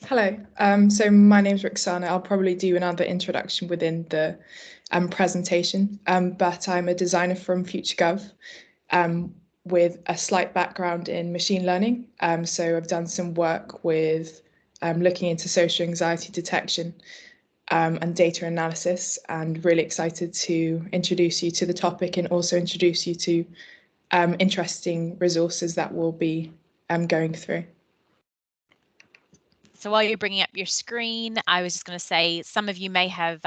Hello, so my name's Roxana. I'll probably do another introduction within the presentation, but I'm a designer from FutureGov with a slight background in machine learning. So I've done some work with looking into social anxiety detection and data analysis, and really excited to introduce you to the topic and also introduce you to interesting resources that we'll be going through. So while you're bringing up your screen, I was just going to say some of you may have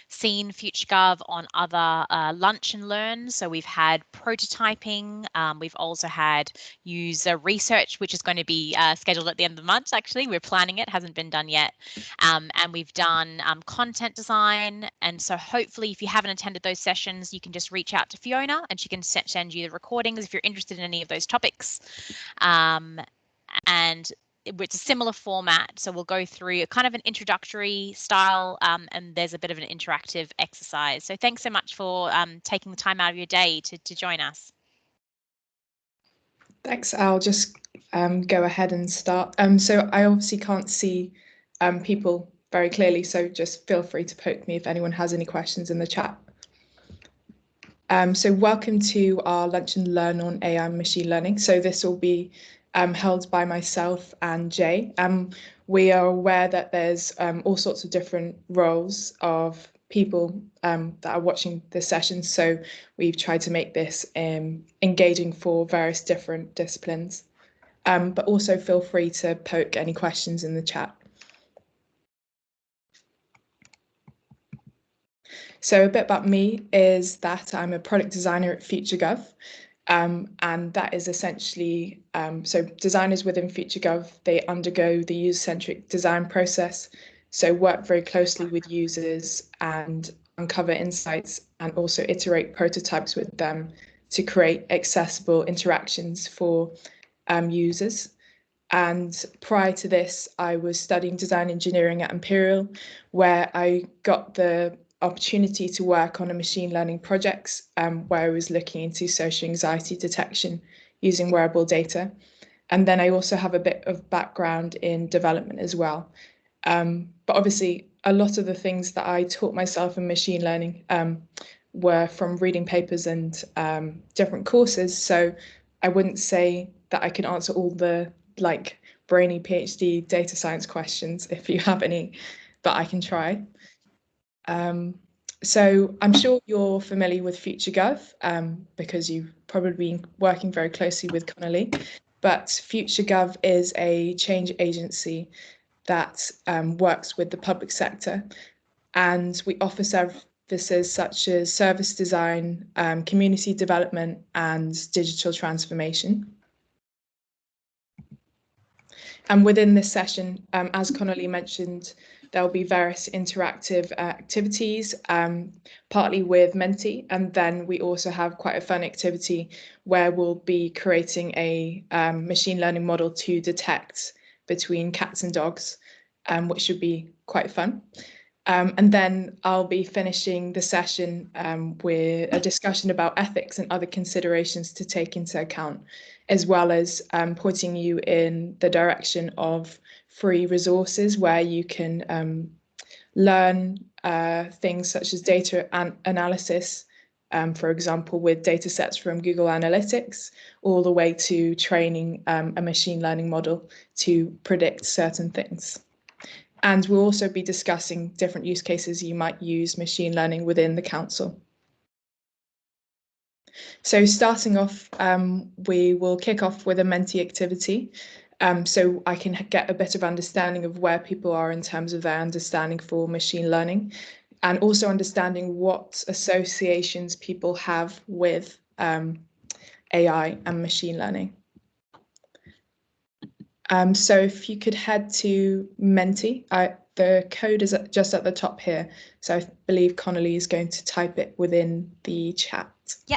seen FutureGov on other lunch and learns. So we've had prototyping. We've also had user research, which is going to be scheduled at the end of the month. Actually, we're planning it, hasn't been done yet. And we've done content design. And so hopefully, if you haven't attended those sessions, you can just reach out to Fiona and she can send you the recordings if you're interested in any of those topics. And it's a similar format, so we'll go through a kind of an introductory style, and there's a bit of an interactive exercise. So thanks so much for taking the time out of your day to join us. Thanks. I'll just go ahead and start. So I obviously can't see people very clearly, so just feel free to poke me if anyone has any questions in the chat. So welcome to our Lunch and Learn on AI and Machine Learning. So this will be held by myself and Jay. We are aware that there's all sorts of different roles of people that are watching this session. So we've tried to make this engaging for various different disciplines. But also feel free to poke any questions in the chat. So a bit about me is that I'm a product designer at FutureGov. And that is essentially, so designers within FutureGov, they undergo the user-centric design process, so work very closely with users and uncover insights and also iterate prototypes with them to create accessible interactions for users. And prior to this, I was studying design engineering at Imperial, where I got the opportunity to work on a machine learning projects where I was looking into social anxiety detection using wearable data. And then I also have a bit of background in development as well. But obviously, a lot of the things that I taught myself in machine learning were from reading papers and different courses. So I wouldn't say that I can answer all the like brainy PhD data science questions if you have any, but I can try. So I'm sure you're familiar with FutureGov because you've probably been working very closely with Connolly. But FutureGov is a change agency that works with the public sector, and we offer services such as service design, community development, and digital transformation. And within this session, as Connolly mentioned, there'll be various interactive activities, partly with Menti, and then we also have quite a fun activity where we'll be creating a machine learning model to detect between cats and dogs, which should be quite fun. And then I'll be finishing the session with a discussion about ethics and other considerations to take into account, as well as pointing you in the direction of free resources where you can learn things such as data analysis, for example, with data sets from Google Analytics, all the way to training a machine learning model to predict certain things. And we'll also be discussing different use cases you might use machine learning within the council. So starting off, we will kick off with a Menti activity. So I can get a bit of understanding of where people are in terms of their understanding for machine learning, and also understanding what associations people have with AI and machine learning. So if you could head to Menti, the code is just at the top here. So I believe Connolly is going to type it within the chat. Yeah,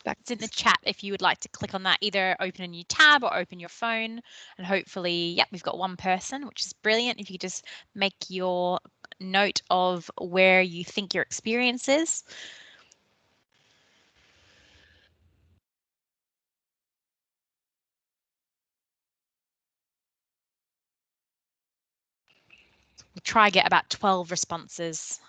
it's in the chat if you would like to click on that, either open a new tab or open your phone. And hopefully, yeah, we've got one person, which is brilliant. If you just make your note of where you think your experience is. We'll try get about 12 responses.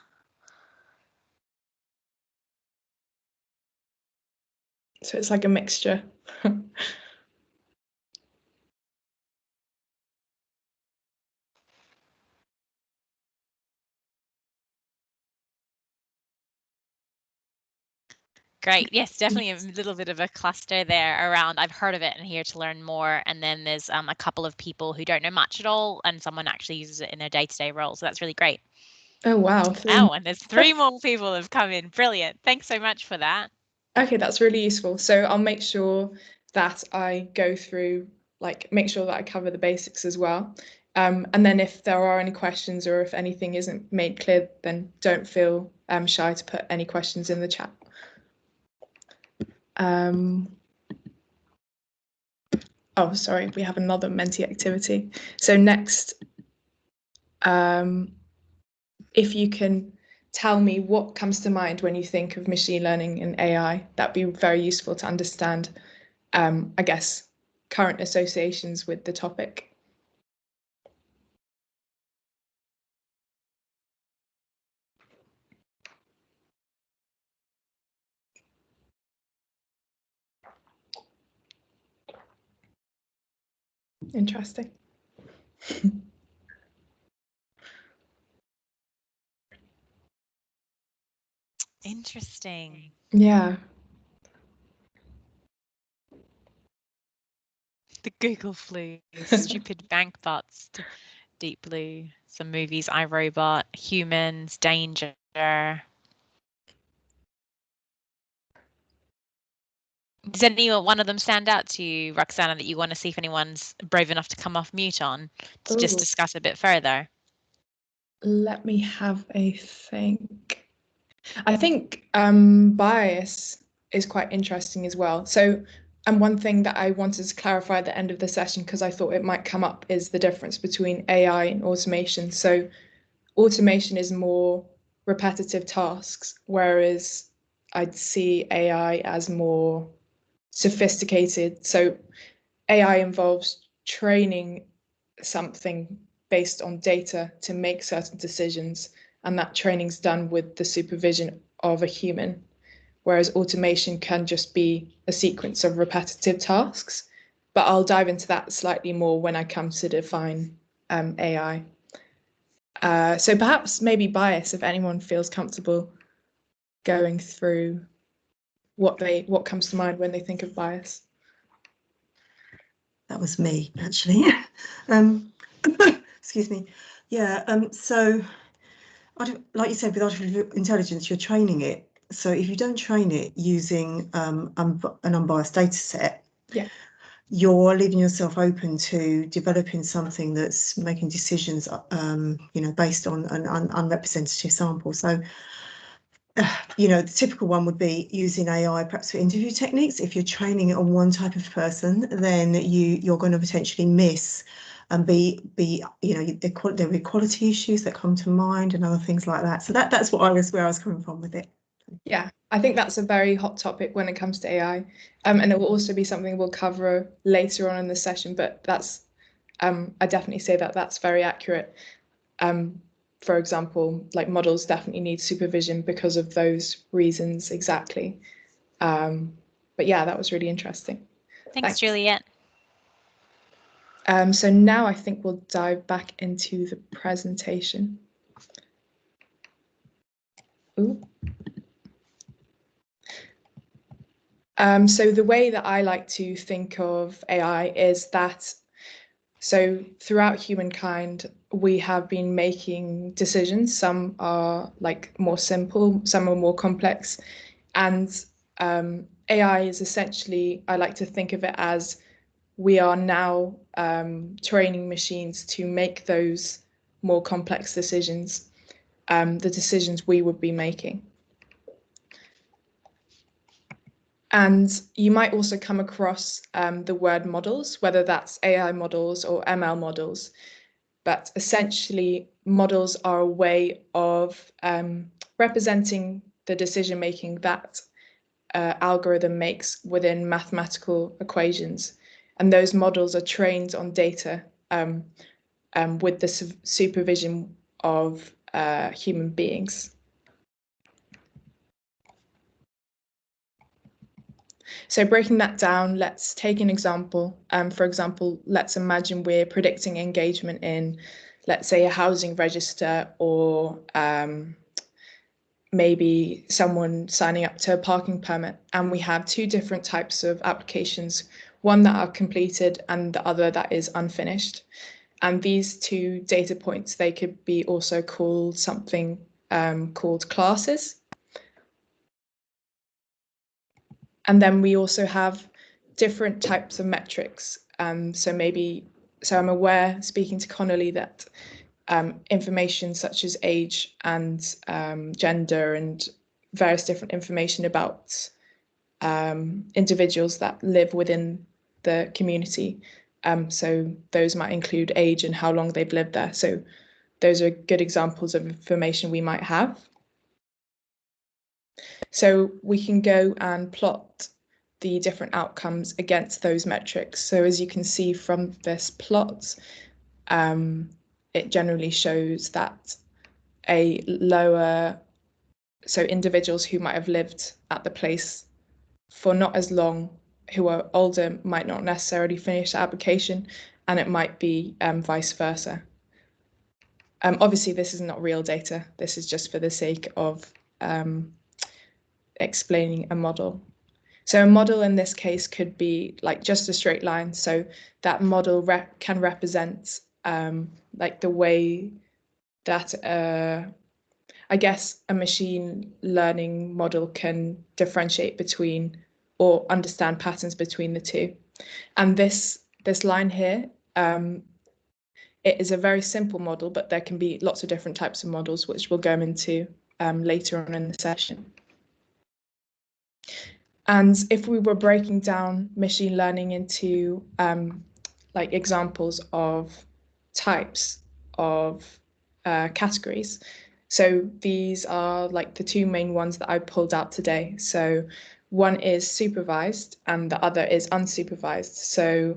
So it's like a mixture. Great. Yes, definitely a little bit of a cluster there around I've heard of it and here to learn more. And then there's a couple of people who don't know much at all, and someone actually uses it in their day-to-day role. So that's really great. Oh, wow. Oh, and there's 3 more people have come in. Brilliant. Thanks so much for that. Okay, that's really useful. So I'll make sure that I go through, like, make sure that I cover the basics as well. And then if there are any questions or if anything isn't made clear, then don't feel shy to put any questions in the chat. Oh, sorry, we have another Menti activity. So next, if you can tell me what comes to mind when you think of machine learning and AI, that'd be very useful to understand, I guess, current associations with the topic. Interesting. Interesting. Yeah. The Google flu, stupid bank bots, Deep Blue, some movies, iRobot, Humans, Danger. Does any one of them stand out to you, Roxana, that you want to see if anyone's brave enough to come off mute on to just Ooh. discuss a bit further? Let me have a think. I think bias is quite interesting as well. So, and one thing that I wanted to clarify at the end of the session, because I thought it might come up, is the difference between AI and automation. So, automation is more repetitive tasks, whereas I'd see AI as more sophisticated. So, AI involves training something based on data to make certain decisions, and that training's done with the supervision of a human, whereas automation can just be a sequence of repetitive tasks. But I'll dive into that slightly more when I come to define AI. So perhaps maybe bias, if anyone feels comfortable going through what comes to mind when they think of bias. That was me, actually. Excuse me. Yeah, so like you said, with artificial intelligence, you're training it. So if you don't train it using an unbiased data set, Yeah. you're leaving yourself open to developing something that's making decisions, based on an unrepresentative sample. So the typical one would be using AI perhaps for interview techniques. If you're training it on one type of person, then you're going to potentially miss and there are equality issues that come to mind and other things like that. So that's where I was coming from with it. Yeah, I think that's a very hot topic when it comes to AI. And it will also be something we'll cover later on in the session, but that's I definitely say that that's very accurate. For example, like models definitely need supervision because of those reasons exactly. But yeah, that was really interesting. Thanks, Juliet. So now I think we'll dive back into the presentation. Ooh. So the way that I like to think of AI is that so throughout humankind, we have been making decisions. Some are like more simple, some are more complex. And AI is essentially, I like to think of it as we are now training machines to make those more complex decisions, the decisions we would be making. And you might also come across the word models, whether that's AI models or ML models. But essentially, models are a way of representing the decision making that algorithm makes within mathematical equations. And those models are trained on data with the supervision of human beings. So breaking that down, let's take an example. For example, let's imagine we're predicting engagement in, let's say, a housing register, or maybe someone signing up to a parking permit. And we have two different types of applications, one that are completed and the other that is unfinished. And these two data points, they could be also called something called classes. And then we also have different types of metrics. So I'm aware, speaking to Connolly, that information such as age and gender and various different information about individuals that live within the community. So those might include age and how long they've lived there. So those are good examples of information we might have. So we can go and plot the different outcomes against those metrics. So as you can see from this plot, it generally shows that so individuals who might have lived at the place for not as long, who are older, might not necessarily finish the application, and it might be vice versa. Obviously, this is not real data. This is just for the sake of explaining a model. So a model in this case could be like just a straight line. So that model can represent like the way that I guess a machine learning model can differentiate between or understand patterns between the two. And this line here, it is a very simple model, but there can be lots of different types of models, which we'll go into later on in the session. And if we were breaking down machine learning into like examples of types of categories, so these are like the two main ones that I pulled out today. So one is supervised and the other is unsupervised. So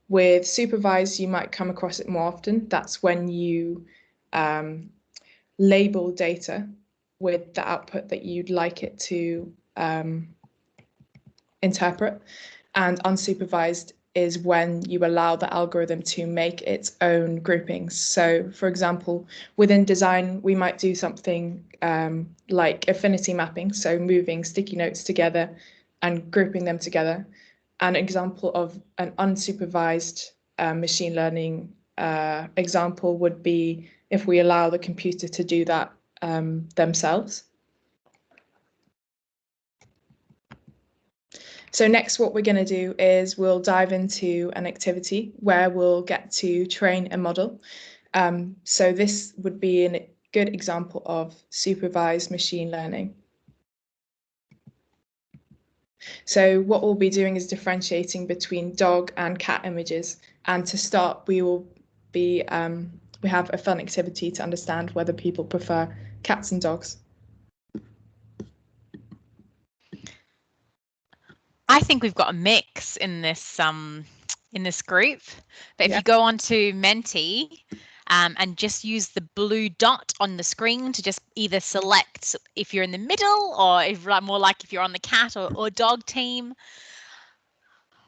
with supervised, you might come across it more often. That's when you label data with the output that you'd like it to interpret. And unsupervised is when you allow the algorithm to make its own groupings. So for example, within design, we might do something like affinity mapping, so moving sticky notes together and grouping them together. An example of an unsupervised machine learning example would be if we allow the computer to do that themselves. So next, what we're going to do is we'll dive into an activity where we'll get to train a model. So this would be a good example of supervised machine learning. So what we'll be doing is differentiating between dog and cat images. And to start, we have a fun activity to understand whether people prefer cats and dogs. I think we've got a mix in this group. But if you go on to Menti and just use the blue dot on the screen to just either select if you're in the middle or if more like if you're on the cat or dog team,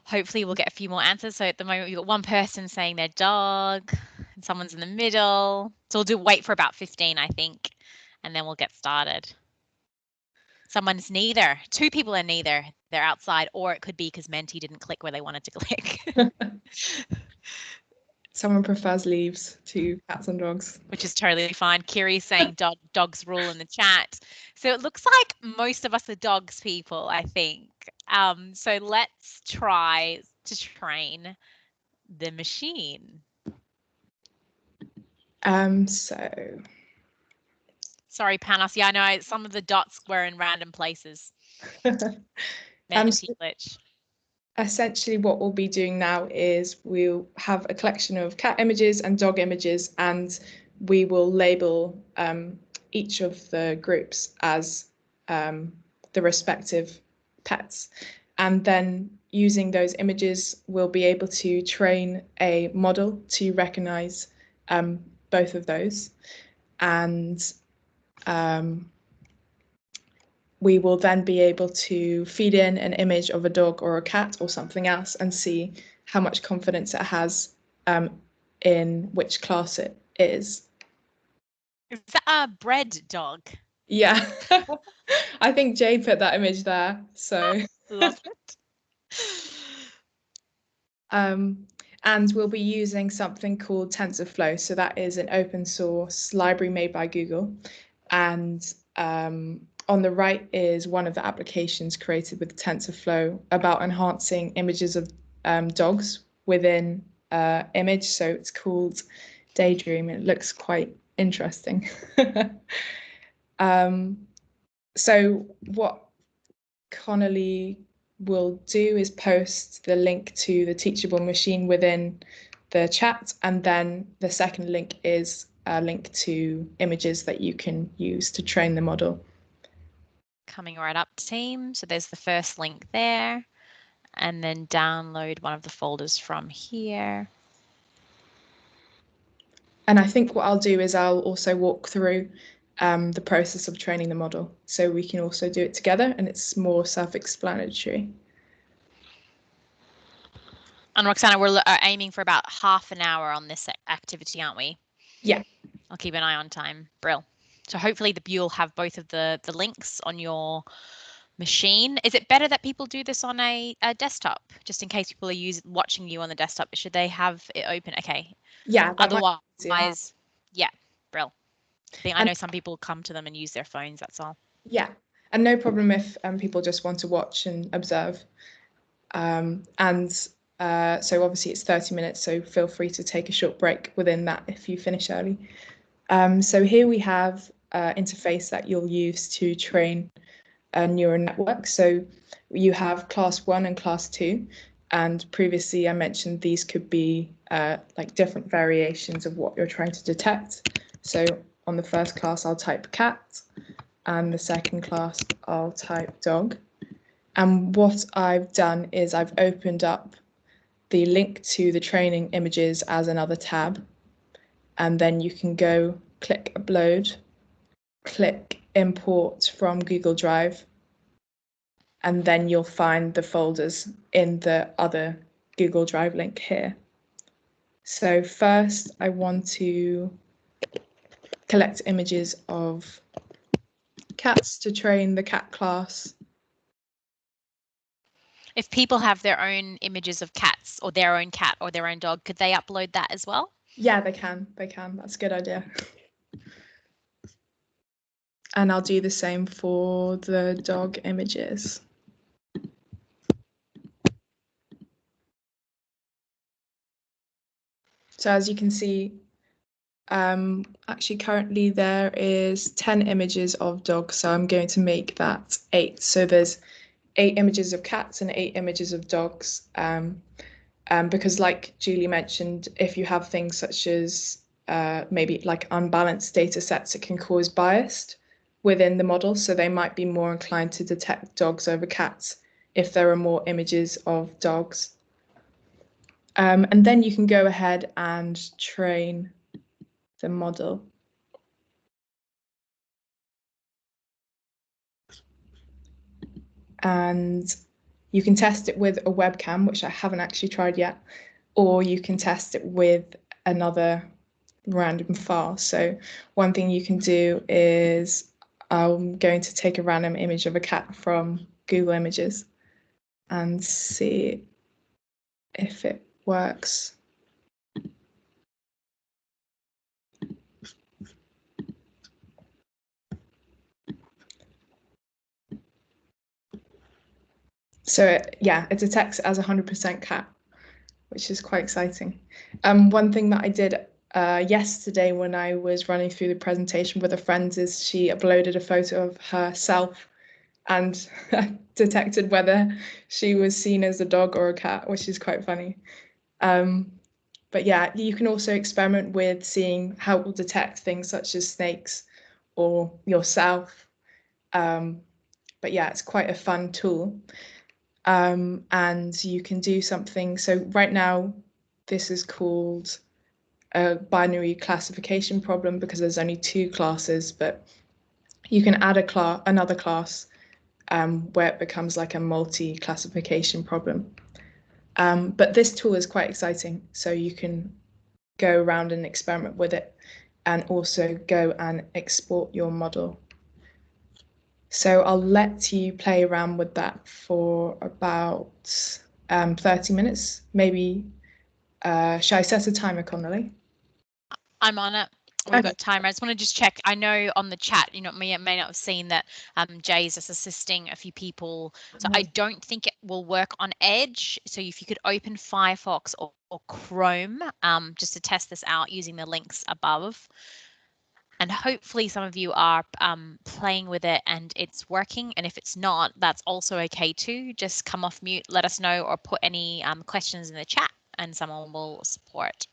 hopefully we'll get a few more answers. So at the moment, we've got one person saying their dog and someone's in the middle. So we'll wait for about 15, I think, and then we'll get started. Someone's neither. Two people are neither. They're outside, or it could be because Menti didn't click where they wanted to click. Someone prefers leaves to cats and dogs. Which is totally fine. Kiri's saying dogs rule in the chat. So it looks like most of us are dogs people, I think. So let's try to train the machine. Sorry, Panos. Yeah, I know some of the dots were in random places. Glitch. Essentially, what we'll be doing now is we'll have a collection of cat images and dog images, and we will label each of the groups as the respective pets. And then using those images, we'll be able to train a model to recognize both of those. and we will then be able to feed in an image of a dog or a cat or something else and see how much confidence it has in which class it is. Is that a bread dog? Yeah, I think Jay put that image there, so. Love it. And we'll be using something called TensorFlow. So that is an open source library made by Google. And on the right is one of the applications created with TensorFlow about enhancing images of dogs within image. So it's called Daydream. It looks quite interesting. So what Connolly will do is post the link to the teachable machine within the chat, and then the second link is a link to images that you can use to train the model. Coming right up, team. So there's the first link there, and then download one of the folders from here. And I think what I'll do is I'll also walk through the process of training the model, so we can also do it together and it's more self-explanatory. And Roxana, we're aiming for about half an hour on this activity, aren't we? Yeah. I'll keep an eye on time. Brill. So hopefully you'll have both of the links on your machine. Is it better that people do this on a desktop, just in case people are watching you on the desktop? Should they have it open? Okay. Yeah. Otherwise, yeah, brill. I know some people come to them and use their phones, that's all. Yeah, and no problem if people just want to watch and observe. So obviously it's 30 minutes, so feel free to take a short break within that if you finish early. So here we have an interface that you'll use to train a neural network. So you have class 1 and class 2, and previously I mentioned these could be like different variations of what you're trying to detect. So on the first class, I'll type cat, and the second class, I'll type dog. And what I've done is I've opened up the link to the training images as another tab, and then you can go click upload, click import from Google Drive, and then you'll find the folders in the other Google Drive link here. So first I want to collect images of cats to train the cat class. If people have their own images of cats or their own cat or their own dog, could they upload that as well? Yeah, they can. That's a good idea. And I'll do the same for the dog images. So as you can see, actually currently there is 10 images of dogs, so I'm going to make that 8. So there's 8 images of cats and 8 images of dogs. Because like Julie mentioned, if you have things such as maybe like unbalanced data sets, it can cause bias within the model. So they might be more inclined to detect dogs over cats if there are more images of dogs. And then you can go ahead and train the model. And you can test it with a webcam, which I haven't actually tried yet, or you can test it with another random file. So one thing you can do is I'm going to take a random image of a cat from Google Images and see if it works. So it detects as 100% cat, which is quite exciting. One thing that I did yesterday when I was running through the presentation with a friend is she uploaded a photo of herself and detected whether she was seen as a dog or a cat, which is quite funny. But yeah, you can also experiment with seeing how it will detect things such as snakes or yourself. But yeah, it's quite a fun tool. And you can do something. So right now, this is called a binary classification problem because there's only 2 classes, but you can add another class where it becomes like a multi-classification problem. But this tool is quite exciting, so you can go around and experiment with it and also go and export your model. So I'll let you play around with that for about 30 minutes, maybe. Shall I set a timer, Connolly? I'm on it. We've got timer. I just want to just check. I know on the chat, you know, may not have seen that Jay's just assisting a few people. So I don't think it will work on Edge. So if you could open Firefox or Chrome just to test this out using the links above. And hopefully some of you are playing with it and it's working. And if it's not, that's also okay too. Just come off mute, let us know, or put any questions in the chat and someone will support.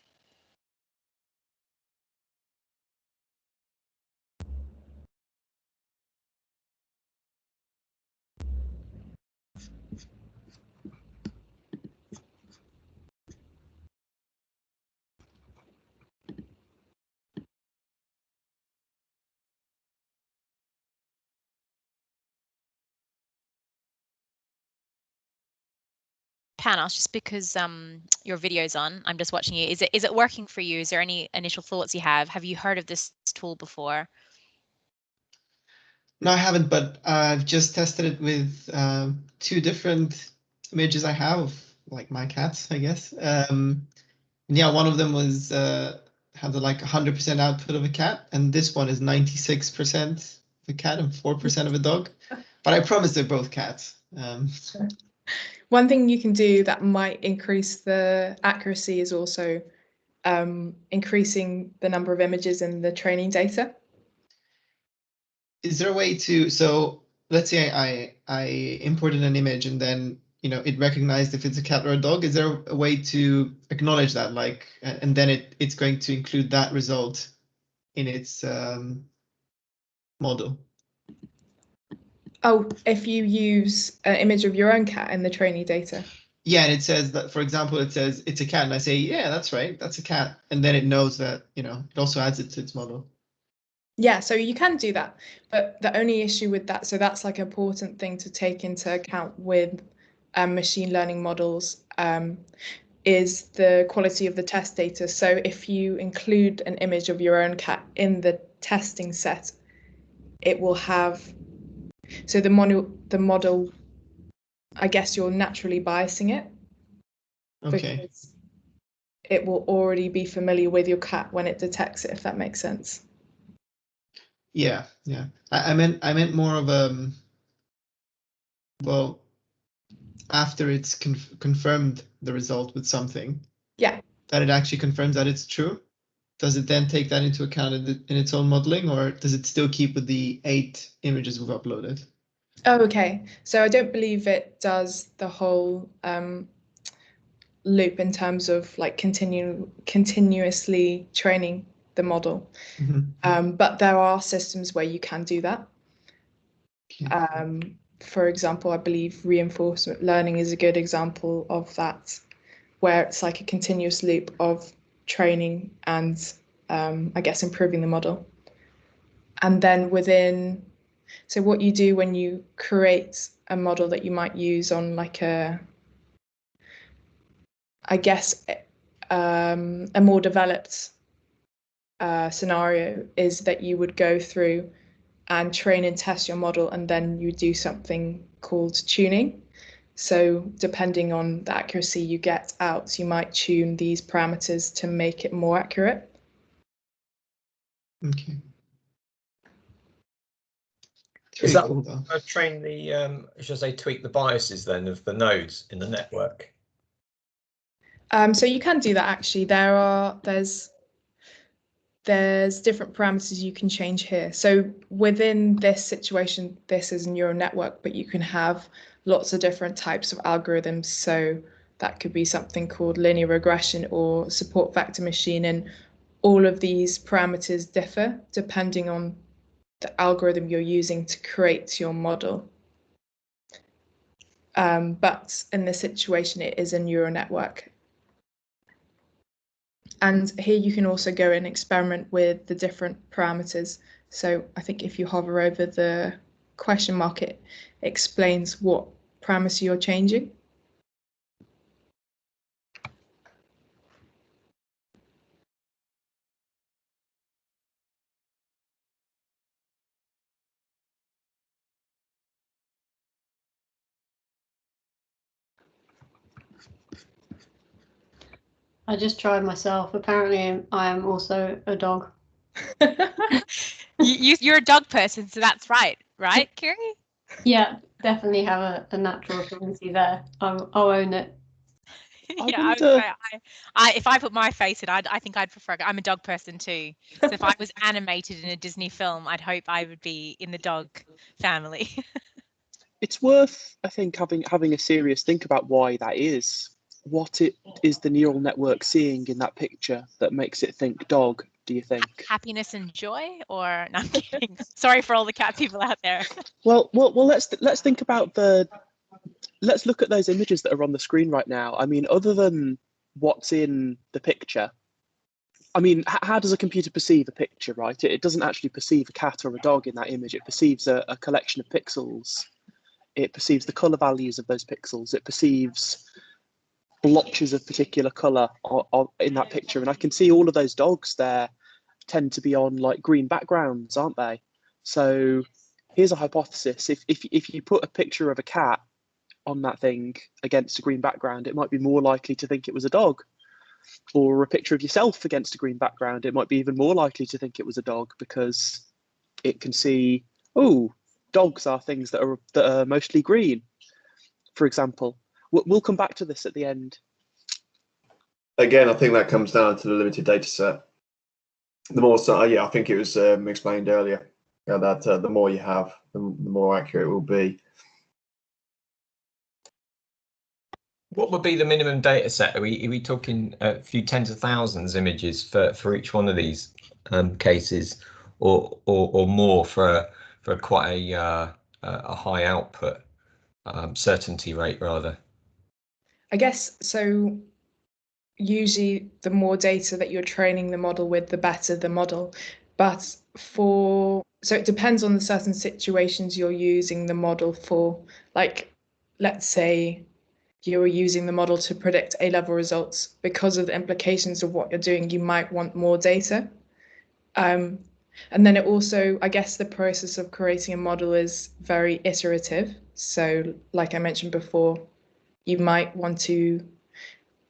Panos, just because your video's on, I'm just watching you. Is it working for you? Is there any initial thoughts you have? Have you heard of this tool before? No, I haven't, but I've just tested it with 2 different images I have, like my cats, I guess. Yeah, one of them was had like 100% output of a cat, and this one is 96% of a cat and 4% of a dog. But I promise they're both cats. One thing you can do that might increase the accuracy is also increasing the number of images in the training data. Is there a way to, so let's say I imported an image and then, you know, it recognized if it's a cat or a dog. Is there a way to acknowledge that, like, and then it's going to include that result in its model? Oh, if you use an image of your own cat in the training data. Yeah, and it says that, for example, it says it's a cat, and I say, yeah, that's right, that's a cat, and then it knows that, you know, it also adds it to its model. Yeah, so you can do that, but the only issue with that, so that's like an important thing to take into account with machine learning models, is the quality of the test data. So if you include an image of your own cat in the testing set, it will have, so the model, I guess you're naturally biasing it. Okay. Because it will already be familiar with your cat when it detects it, if that makes sense. Yeah, yeah. I meant more of well, after it's confirmed the result with something. Yeah. That it actually confirms that it's true. Does it then take that into account in its own modeling, or does it still keep with the 8 images we've uploaded? Oh, okay. So I don't believe it does the whole loop in terms of like continuously training the model. But there are systems where you can do that. Okay. For example, I believe reinforcement learning is a good example of that, where it's like a continuous loop of training and I guess improving the model. And then so what you do when you create a model that you might use on like I guess, a more developed scenario is that you would go through and train and test your model, and then you do something called tuning. So depending on the accuracy you get out, you might tune these parameters to make it more accurate. Okay. Is that cool, train the, should I say, tweak the biases then of the nodes in the network? So you can do that actually. There's different parameters you can change here. So within this situation, this is a neural network, but you can have lots of different types of algorithms. So that could be something called linear regression or support vector machine. And all of these parameters differ depending on the algorithm you're using to create your model. But in this situation, it is a neural network. And here you can also go and experiment with the different parameters. So I think if you hover over the question mark, it explains what parameter you're changing. I just tried myself. Apparently, I am also a dog. You're a dog person, so that's right, Kiri? Yeah, definitely have a natural affinity there. I'll own it. Yeah, if I put my face in, I think I'd prefer. I'm a dog person too. So if I was animated in a Disney film, I'd hope I would be in the dog family. It's worth, I think, having a serious think about why that is. What it is the neural network seeing in that picture that makes it think dog, do you think? Happiness and joy, or no, I'm kidding. Sorry for all the cat people out there. Well, let's think about let's look at those images that are on the screen right now. I mean, other than what's in the picture, I mean, how does a computer perceive a picture, right? It doesn't actually perceive a cat or a dog in that image. It perceives a collection of pixels. It perceives the color values of those pixels. It perceives blotches of particular color in that picture. And I can see all of those dogs there tend to be on like green backgrounds, aren't they? So here's a hypothesis. If you put a picture of a cat on that thing against a green background, it might be more likely to think it was a dog. Or a picture of yourself against a green background, it might be even more likely to think it was a dog, because it can see, oh, dogs are things that are mostly green, for example. We'll come back to this at the end. Again, I think that comes down to the limited data set. The more, so yeah, I think it was explained earlier, that the more you have, the more accurate it will be. What would be the minimum data set? Are we talking a few tens of thousands images for each one of these cases, or more for quite a high output certainty rate rather? I guess so. Usually, the more data that you're training the model with, the better the model. But so it depends on the certain situations you're using the model for. Like, let's say you're using the model to predict A-level results. Because of the implications of what you're doing, you might want more data. And then it also, I guess the process of creating a model is very iterative. So like I mentioned before, you might want to,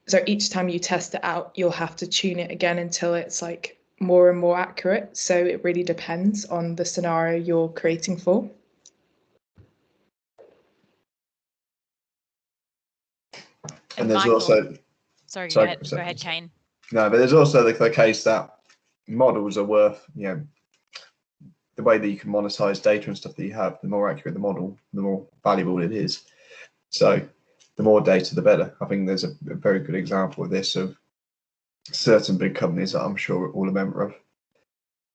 so each time you test it out, you'll have to tune it again until it's like more and more accurate. So it really depends on the scenario you're creating for. And there's Michael, also, sorry, go ahead, Kane. No, but there's also the case that models are worth, the way that you can monetize data and stuff that you have, the more accurate the model, the more valuable it is. So the more data, the better. I think there's a very good example of this, of certain big companies that I'm sure we're all a member of.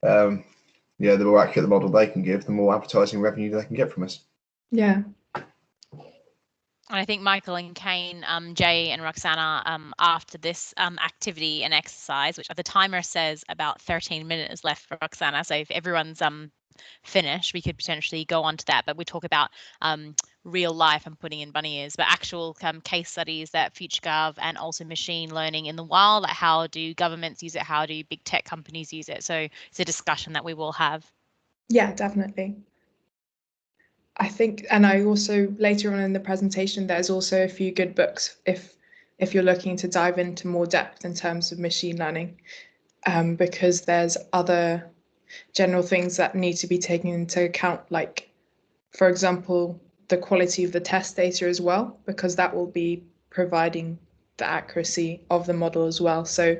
The more accurate the model they can give, the more advertising revenue they can get from us. Yeah. And I think Michael and Kane, Jay and Roxana, after this activity and exercise, which the timer says about 13 minutes left for Roxana. So if everyone's finished, we could potentially go on to that. But we talk about real life, I'm putting in bunny ears, but actual case studies that FutureGov and also machine learning in the wild, like how do governments use it? How do big tech companies use it? So it's a discussion that we will have. Yeah, definitely. I think, and I also later on in the presentation, there's also a few good books if you're looking to dive into more depth in terms of machine learning, because there's other general things that need to be taken into account, like, for example, the quality of the test data as well, because that will be providing the accuracy of the model as well. So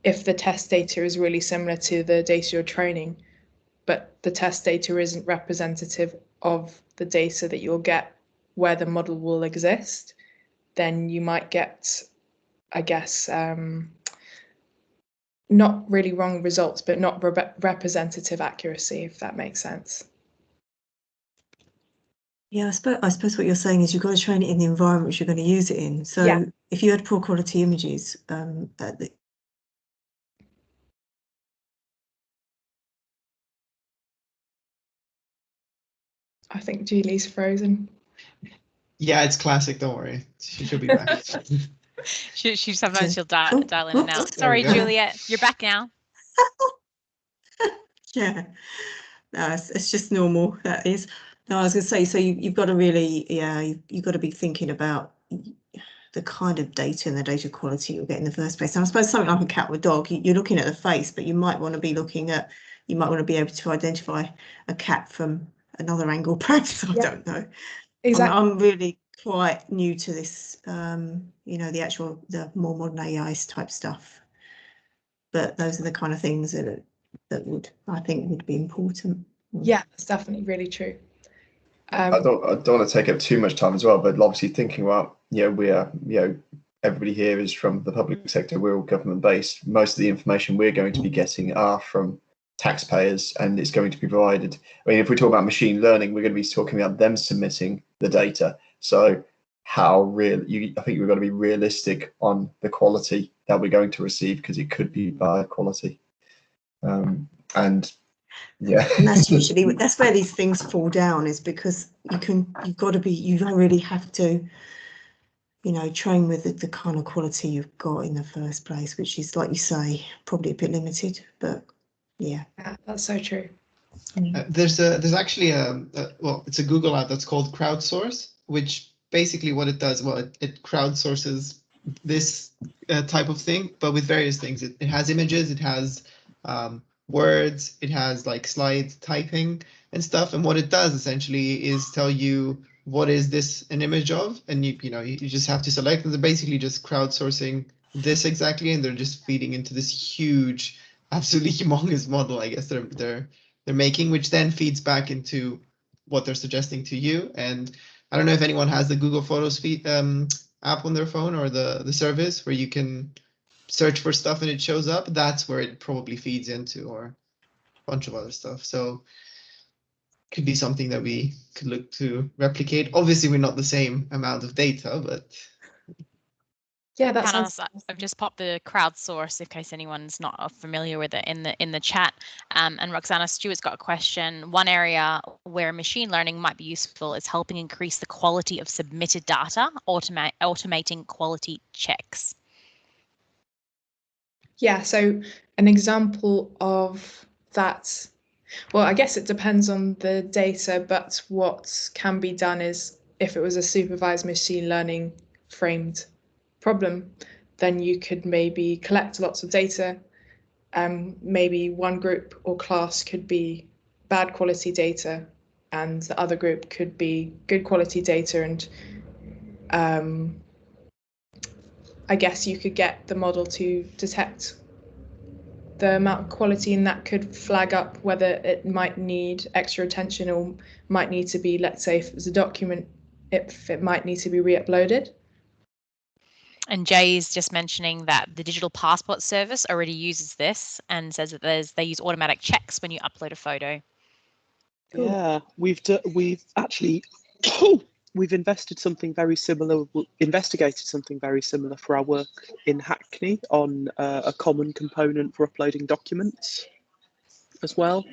if the test data is really similar to the data you're training, but the test data isn't representative of the data that you'll get where the model will exist, then you might get, I guess, not really wrong results, but not representative accuracy, if that makes sense. Yeah, I suppose what you're saying is you've got to train it in the environment which you're going to use it in. So if you had poor quality images, I think Julie's frozen. Yeah, it's classic. Don't worry. She'll be back. She sometimes she'll dial in and out. There we Sorry, go. Juliet, you're back now. Yeah, no, it's just normal. That is. No, I was going to say. So you've got to really, you've got to be thinking about the kind of data and the data quality you'll get in the first place. And I suppose something like a cat or a dog, you're looking at the face, but you might want to be looking at, you might want to be able to identify a cat from another angle, perhaps. I don't know. Exactly. I'm really quite new to this, you know, the more modern AIs type stuff. But those are the kind of things that I think would be important. Yeah, that's definitely really true. I don't want to take up too much time as well, but obviously thinking about, we are, everybody here is from the public sector. We're all government based. Most of the information we're going to be getting are from taxpayers, and it's going to be provided. I mean, if we talk about machine learning, we're going to be talking about them submitting the data. So how real? I think we've got to be realistic on the quality that we're going to receive, because it could be bad quality. And yeah, and that's usually that's where these things fall down, is because you don't really have to, you know, train with the kind of quality you've got in the first place, which is, like you say, probably a bit limited. But yeah, that's so true. There's actually it's a Google app that's called Crowdsource, which basically what it does, it crowdsources this type of thing, but with various things. It has images, it has words, it has like slide typing and stuff. And what it does essentially is tell you, what is this an image of? And you just have to select, and they're basically just crowdsourcing this exactly, and they're just feeding into this huge, absolutely humongous model, I guess they're making, which then feeds back into what they're suggesting to you. And I don't know if anyone has the Google Photos feed app on their phone, or the service where you can search for stuff and it shows up. That's where it probably feeds into, or a bunch of other stuff. So could be something that we could look to replicate. Obviously, we're not the same amount of data, but yeah, that sounds. I've just popped the crowdsource in case anyone's not familiar with it in the chat. And Roxana Stewart's got a question. One area where machine learning might be useful is helping increase the quality of submitted data, automating quality checks. Yeah, so an example of that, well, I guess it depends on the data, but what can be done is, if it was a supervised machine learning framed problem, then you could maybe collect lots of data. Maybe one group or class could be bad quality data, and the other group could be good quality data, and I guess you could get the model to detect the amount of quality, and that could flag up whether it might need extra attention, or might need to be, let's say if it was a document, if it might need to be re-uploaded. And Jay's just mentioning that the digital passport service already uses this, and says that they use automatic checks when you upload a photo. Cool. Yeah, we've actually we've investigated something very similar for our work in Hackney on a common component for uploading documents as well.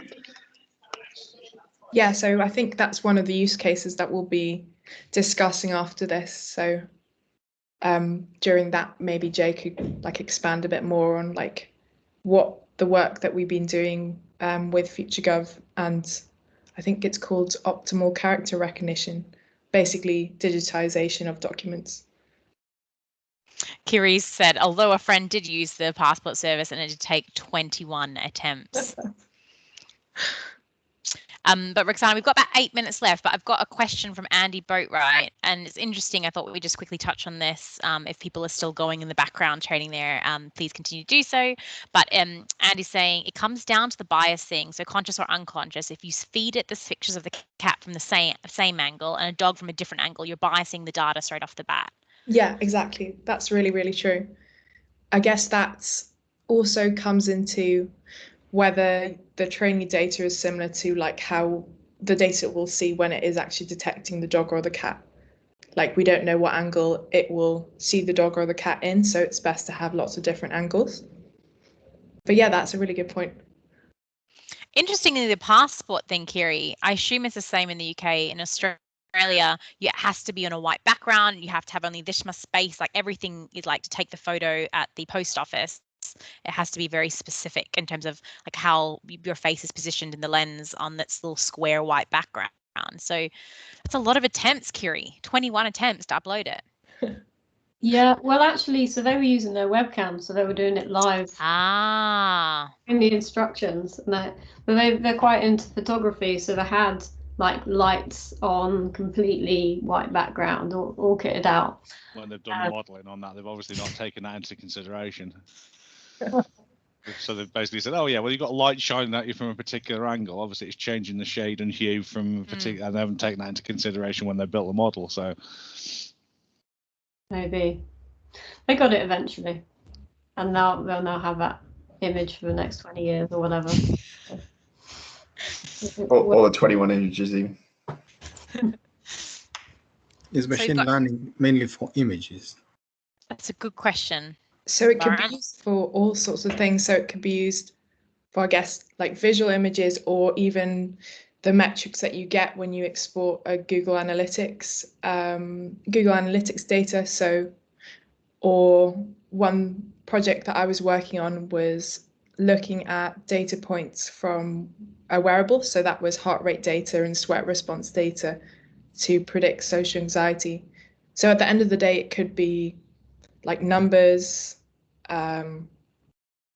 Yeah, so I think that's one of the use cases that we'll be discussing after this. So during that, maybe Jay could like expand a bit more on like what the work that we've been doing with FutureGov, and I think it's called optimal character recognition, basically digitization of documents. Kiri said, although a friend did use the passport service and it did take 21 attempts. But Roxana, we've got about 8 minutes left, but I've got a question from Andy Boatwright, and it's interesting. I thought we'd just quickly touch on this. If people are still going in the background trading there, please continue to do so. But Andy's saying it comes down to the biasing, so conscious or unconscious. If you feed it the pictures of the cat from the same angle and a dog from a different angle, you're biasing the data straight off the bat. Yeah, exactly. That's really, really true. I guess that also comes into whether the training data is similar to like how the data will see when it is actually detecting the dog or the cat. Like we don't know what angle it will see the dog or the cat in, so it's best to have lots of different angles. But yeah, that's a really good point. Interestingly, the passport thing, Kiri, I assume it's the same in the UK. In Australia, it has to be on a white background. You have to have only this much space. Like everything is like to take the photo at the post office. It has to be very specific in terms of like how your face is positioned in the lens on that little square white background. So it's a lot of attempts, Kiri. 21 attempts to upload it. Yeah, well, actually, so they were using their webcam, so they were doing it live in the instructions. And they're quite into photography, so they had like lights on, completely white background, all kitted out. When they've done the modelling on that, they've obviously not taken that into consideration. So they've basically said, oh yeah, well, you've got light shining at you from a particular angle. Obviously, it's changing the shade and hue from a particular, and they haven't taken that into consideration when they built the model. So maybe they got it eventually, and now they'll now have that image for the next 20 years or whatever. Or the 21 images even. Is machine learning mainly for images? That's a good question. So it can be used for all sorts of things. So it could be used for, I guess, like visual images, or even the metrics that you get when you export a Google Analytics data. So, or one project that I was working on was looking at data points from a wearable. So that was heart rate data and sweat response data to predict social anxiety. So at the end of the day, it could be like numbers,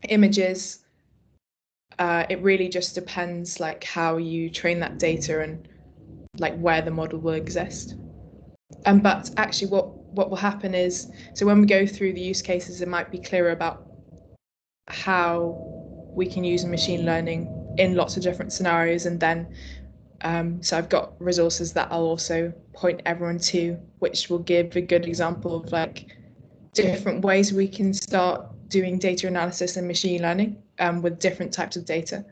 images. It really just depends like how you train that data and like where the model will exist. But actually what will happen is, so when we go through the use cases, it might be clearer about how we can use machine learning in lots of different scenarios. And then so I've got resources that I'll also point everyone to, which will give a good example of like different ways we can start doing data analysis and machine learning with different types of data.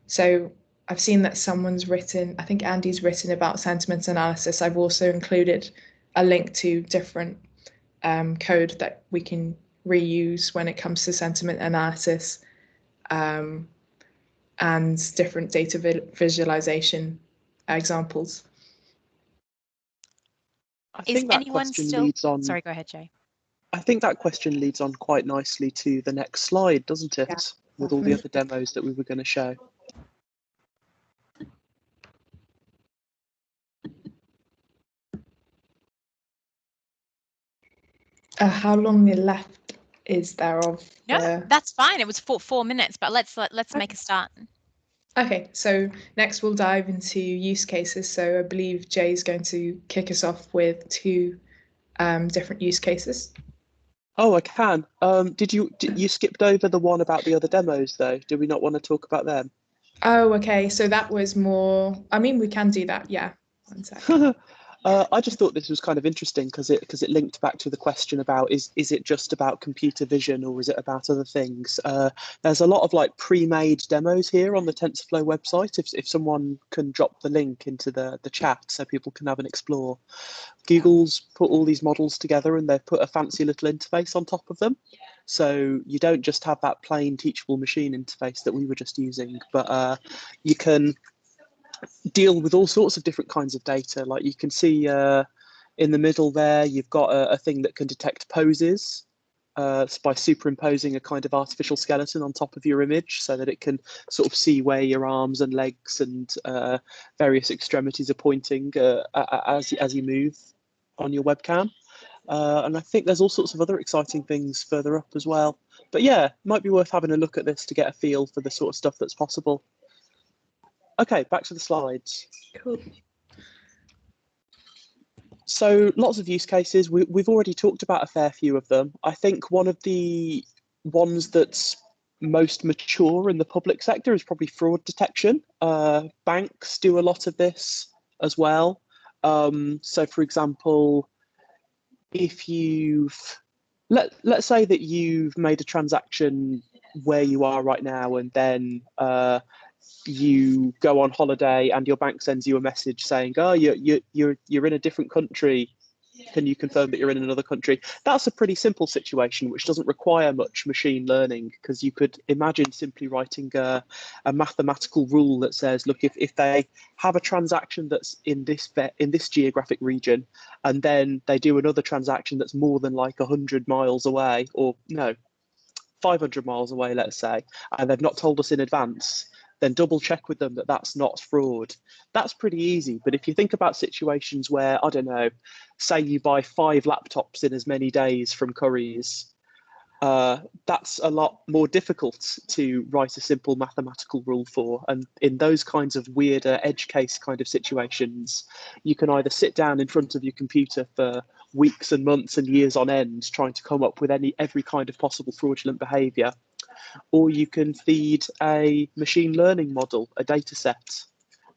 So I've seen that someone's written, I think Andy's written about sentiment analysis. I've also included a link to different code that we can reuse when it comes to sentiment analysis and different data visualization examples. I think that question leads on. Sorry, go ahead, Jay. I think that question leads on quite nicely to the next slide, doesn't it? Yeah, with all the other demos that we were going to show. How long left is there of? No, that's fine. It was 4 minutes, but let's make a start. Okay, so next we'll dive into use cases. So I believe Jay's going to kick us off with two different use cases. Oh, I can. Did you skipped over the one about the other demos though? Do we not want to talk about them? Oh, okay. So that was more. I mean, we can do that. Yeah. 1 second. I just thought this was kind of interesting because it linked back to the question about is it just about computer vision or is it about other things? There's a lot of like pre-made demos here on the TensorFlow website. If someone can drop the link into the chat so people can have an explore. Google's put all these models together and they've put a fancy little interface on top of them. So you don't just have that plain teachable machine interface that we were just using, but you can deal with all sorts of different kinds of data. Like you can see in the middle there, you've got a thing that can detect poses by superimposing a kind of artificial skeleton on top of your image so that it can sort of see where your arms and legs and various extremities are pointing as you move on your webcam. And I think there's all sorts of other exciting things further up as well. But yeah, might be worth having a look at this to get a feel for the sort of stuff that's possible. Okay, back to the slides. Cool. So lots of use cases. We've already talked about a fair few of them. I think one of the ones that's most mature in the public sector is probably fraud detection. Banks do a lot of this as well. So for example, if let's say that you've made a transaction where you are right now and then you go on holiday and your bank sends you a message saying, oh, you're in a different country, Can you confirm that you're in another country? That's a pretty simple situation, which doesn't require much machine learning, because you could imagine simply writing a mathematical rule that says, look, if they have a transaction that's in this geographic region, and then they do another transaction that's more than like 100 miles away, or no, 500 miles away, let's say, and they've not told us in advance, then double check with them that that's not fraud. That's pretty easy. But if you think about situations where, I don't know, say you buy 5 laptops in as many days from Currys, that's a lot more difficult to write a simple mathematical rule for. And in those kinds of weirder edge case kind of situations, you can either sit down in front of your computer for weeks and months and years on end trying to come up with every kind of possible fraudulent behavior, or you can feed a machine learning model, a data set,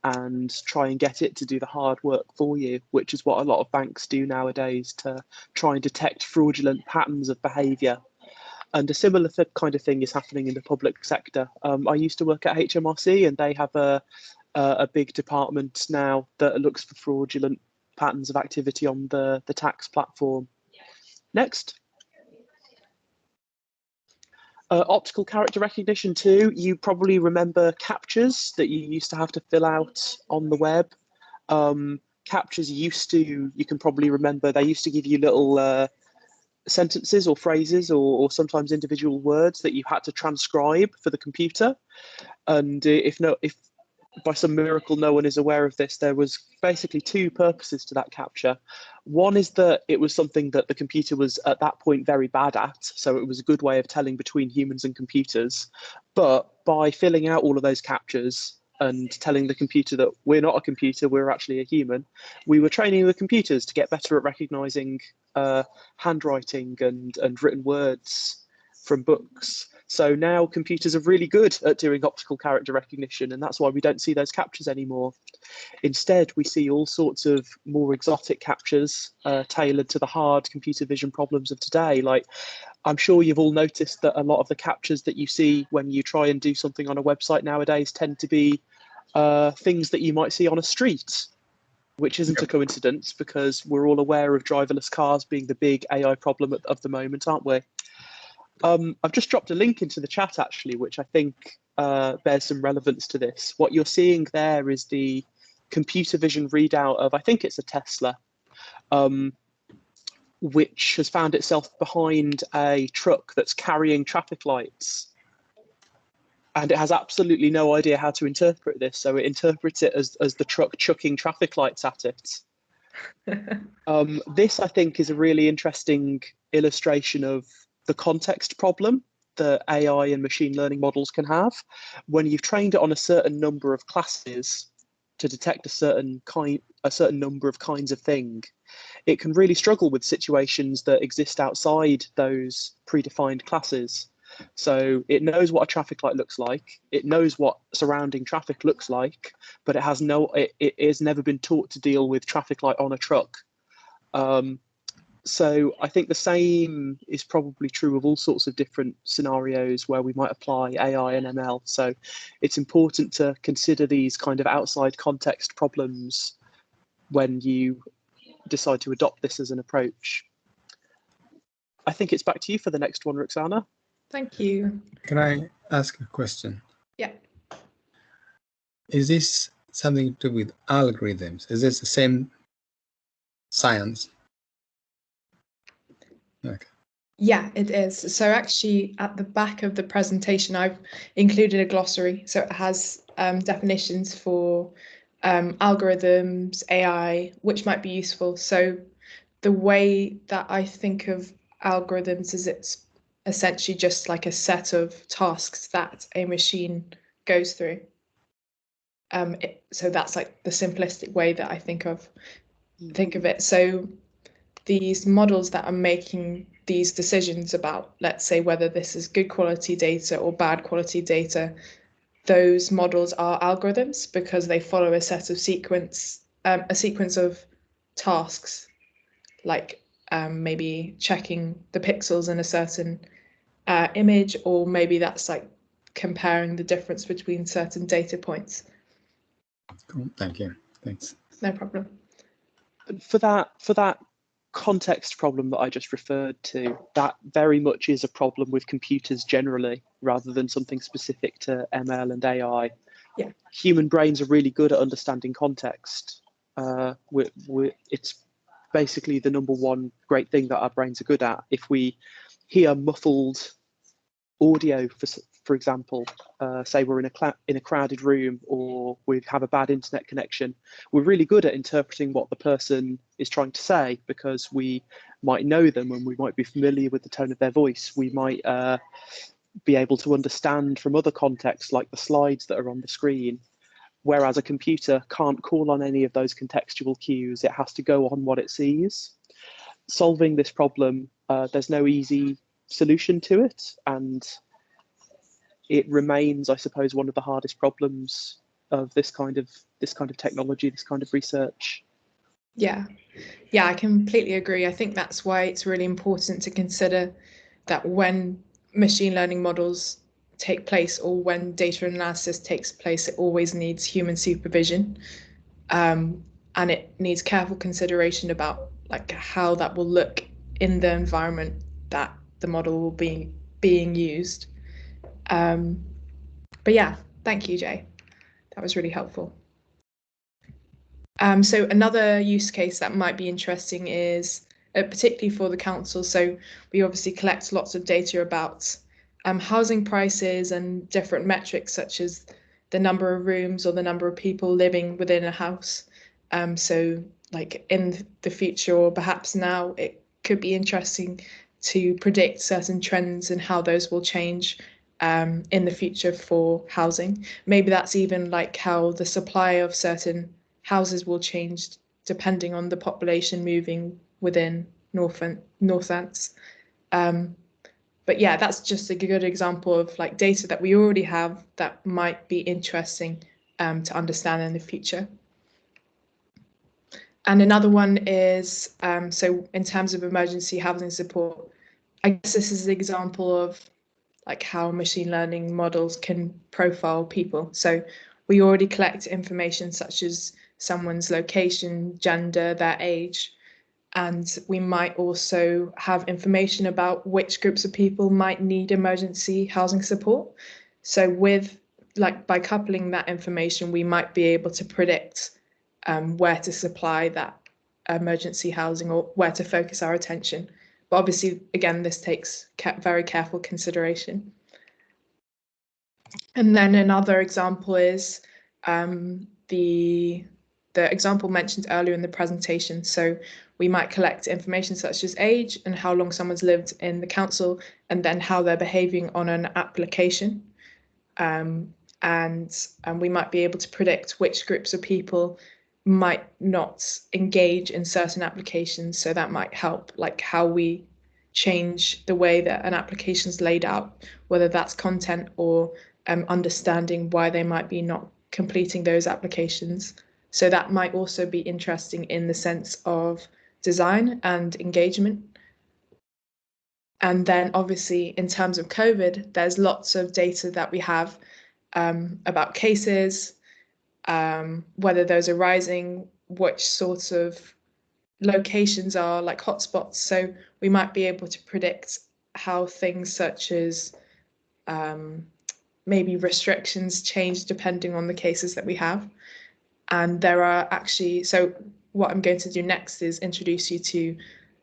and try and get it to do the hard work for you, which is what a lot of banks do nowadays to try and detect fraudulent patterns of behavior. And a similar kind of thing is happening in the public sector. I used to work at HMRC, and they have a big department now that looks for fraudulent patterns of activity on the tax platform. Next. Optical character recognition too. You probably remember captchas that you used to have to fill out on the web. Captchas you can probably remember, they used to give you little sentences or phrases or sometimes individual words that you had to transcribe for the computer. And if by some miracle no one is aware of this, there was basically 2 purposes to that captcha. One is that it was something that the computer was at that point very bad at, so it was a good way of telling between humans and computers. But by filling out all of those captchas and telling the computer that we're not a computer, we're actually a human, we were training the computers to get better at recognizing handwriting and written words from books. So now computers are really good at doing optical character recognition, and that's why we don't see those captchas anymore. Instead, we see all sorts of more exotic captchas tailored to the hard computer vision problems of today. Like, I'm sure you've all noticed that a lot of the captchas that you see when you try and do something on a website nowadays tend to be things that you might see on a street, which isn't a coincidence, because we're all aware of driverless cars being the big AI problem of the moment, aren't we? I've just dropped a link into the chat, actually, which I think bears some relevance to this. What you're seeing there is the computer vision readout of, I think it's a Tesla, which has found itself behind a truck that's carrying traffic lights. And it has absolutely no idea how to interpret this. So it interprets it as the truck chucking traffic lights at it. This, I think, is a really interesting illustration of the context problem that AI and machine learning models can have. When you've trained it on a certain number of classes to detect a certain number of kinds of thing, it can really struggle with situations that exist outside those predefined classes. So it knows what a traffic light looks like, it knows what surrounding traffic looks like, but it has never been taught to deal with traffic light on a truck. So I think the same is probably true of all sorts of different scenarios where we might apply AI and ML. So it's important to consider these kind of outside context problems when you decide to adopt this as an approach. I think it's back to you for the next one, Roxana. Thank you. Can I ask a question? Yeah. Is this something to do with algorithms? Is this the same science? Okay. Yeah, it is. So actually, at the back of the presentation, I've included a glossary. So it has definitions for algorithms, AI, which might be useful. So the way that I think of algorithms is it's essentially just like a set of tasks that a machine goes through. So that's like the simplistic way that I think of it. So these models that are making these decisions about, let's say, whether this is good quality data or bad quality data, those models are algorithms because they follow a set of sequence of tasks, like maybe checking the pixels in a certain image, or maybe that's like comparing the difference between certain data points. Cool. Thank you. Thanks. No problem. For that context problem that I just referred to, that very much is a problem with computers generally, rather than something specific to ML and AI. Yeah. Human brains are really good at understanding context. It's basically the number one great thing that our brains are good at. If we hear muffled audio, for example, say we're in a crowded room or we have a bad internet connection, we're really good at interpreting what the person is trying to say, because we might know them and we might be familiar with the tone of their voice. We might be able to understand from other contexts, like the slides that are on the screen, whereas a computer can't call on any of those contextual cues. It has to go on what it sees. Solving this problem, there's no easy solution to it, and it remains, I suppose, one of the hardest problems of this kind of technology, this kind of research. Yeah, I completely agree. I think that's why it's really important to consider that when machine learning models take place, or when data analysis takes place, it always needs human supervision, and it needs careful consideration about like how that will look in the environment that the model will be being used. But yeah, thank you, Jay. That was really helpful. So another use case that might be interesting is particularly for the council. So we obviously collect lots of data about housing prices and different metrics, such as the number of rooms or the number of people living within a house. So like in the future, or perhaps now, it could be interesting to predict certain trends and how those will change in the future for housing. Maybe that's even like how the supply of certain houses will change depending on the population moving within Northants. But yeah, that's just a good example of like data that we already have that might be interesting to understand in the future. And another one is, so in terms of emergency housing support, I guess this is an example of like how machine learning models can profile people. So we already collect information such as someone's location, gender, their age, and we might also have information about which groups of people might need emergency housing support. So by coupling that information, we might be able to predict where to supply that emergency housing or where to focus our attention. But obviously, again, this takes very careful consideration. And then another example is the example mentioned earlier in the presentation. So we might collect information such as age and how long someone's lived in the council, and then how they're behaving on an application. And we might be able to predict which groups of people might not engage in certain applications. So that might help like how we change the way that an application is laid out, whether that's content or understanding why they might be not completing those applications. So that might also be interesting in the sense of design and engagement. And then obviously in terms of COVID, there's lots of data that we have about cases, whether those are rising, which sorts of locations are like hotspots. So we might be able to predict how things such as maybe restrictions change depending on the cases that we have. And there are actually, so what I'm going to do next is introduce you to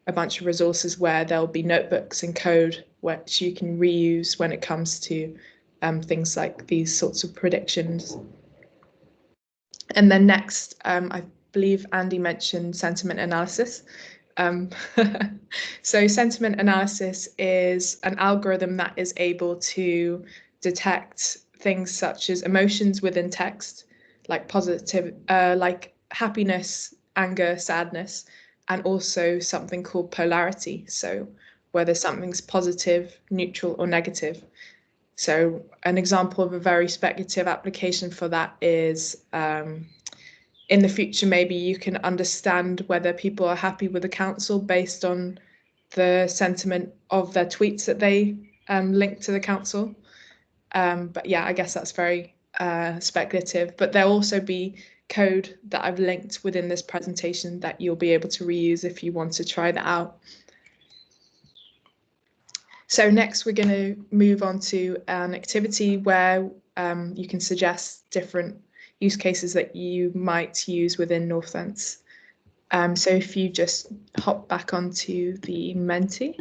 a bunch of resources where there'll be notebooks and code which you can reuse when it comes to things like these sorts of predictions. And then next, I believe Andy mentioned sentiment analysis. So sentiment analysis is an algorithm that is able to detect things such as emotions within text, like like happiness, anger, sadness, and also something called polarity. So whether something's positive, neutral, or negative. So an example of a very speculative application for that is in the future, maybe you can understand whether people are happy with the council based on the sentiment of their tweets that they link to the council. But yeah, I guess that's very speculative. But there'll also be code that I've linked within this presentation that you'll be able to reuse if you want to try that out. So next we're going to move on to an activity where you can suggest different use cases that you might use within Northfence. So if you just hop back onto the Menti.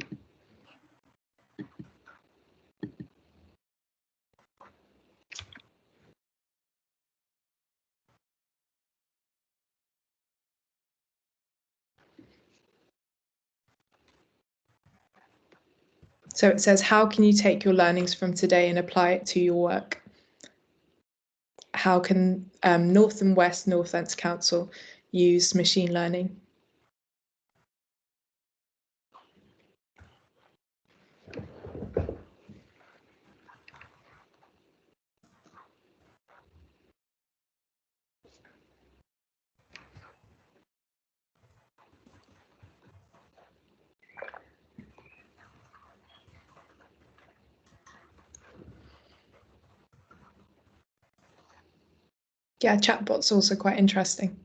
So it says, how can you take your learnings from today and apply it to your work? How can North and West Northfence Council use machine learning? Yeah, chatbot's also quite interesting.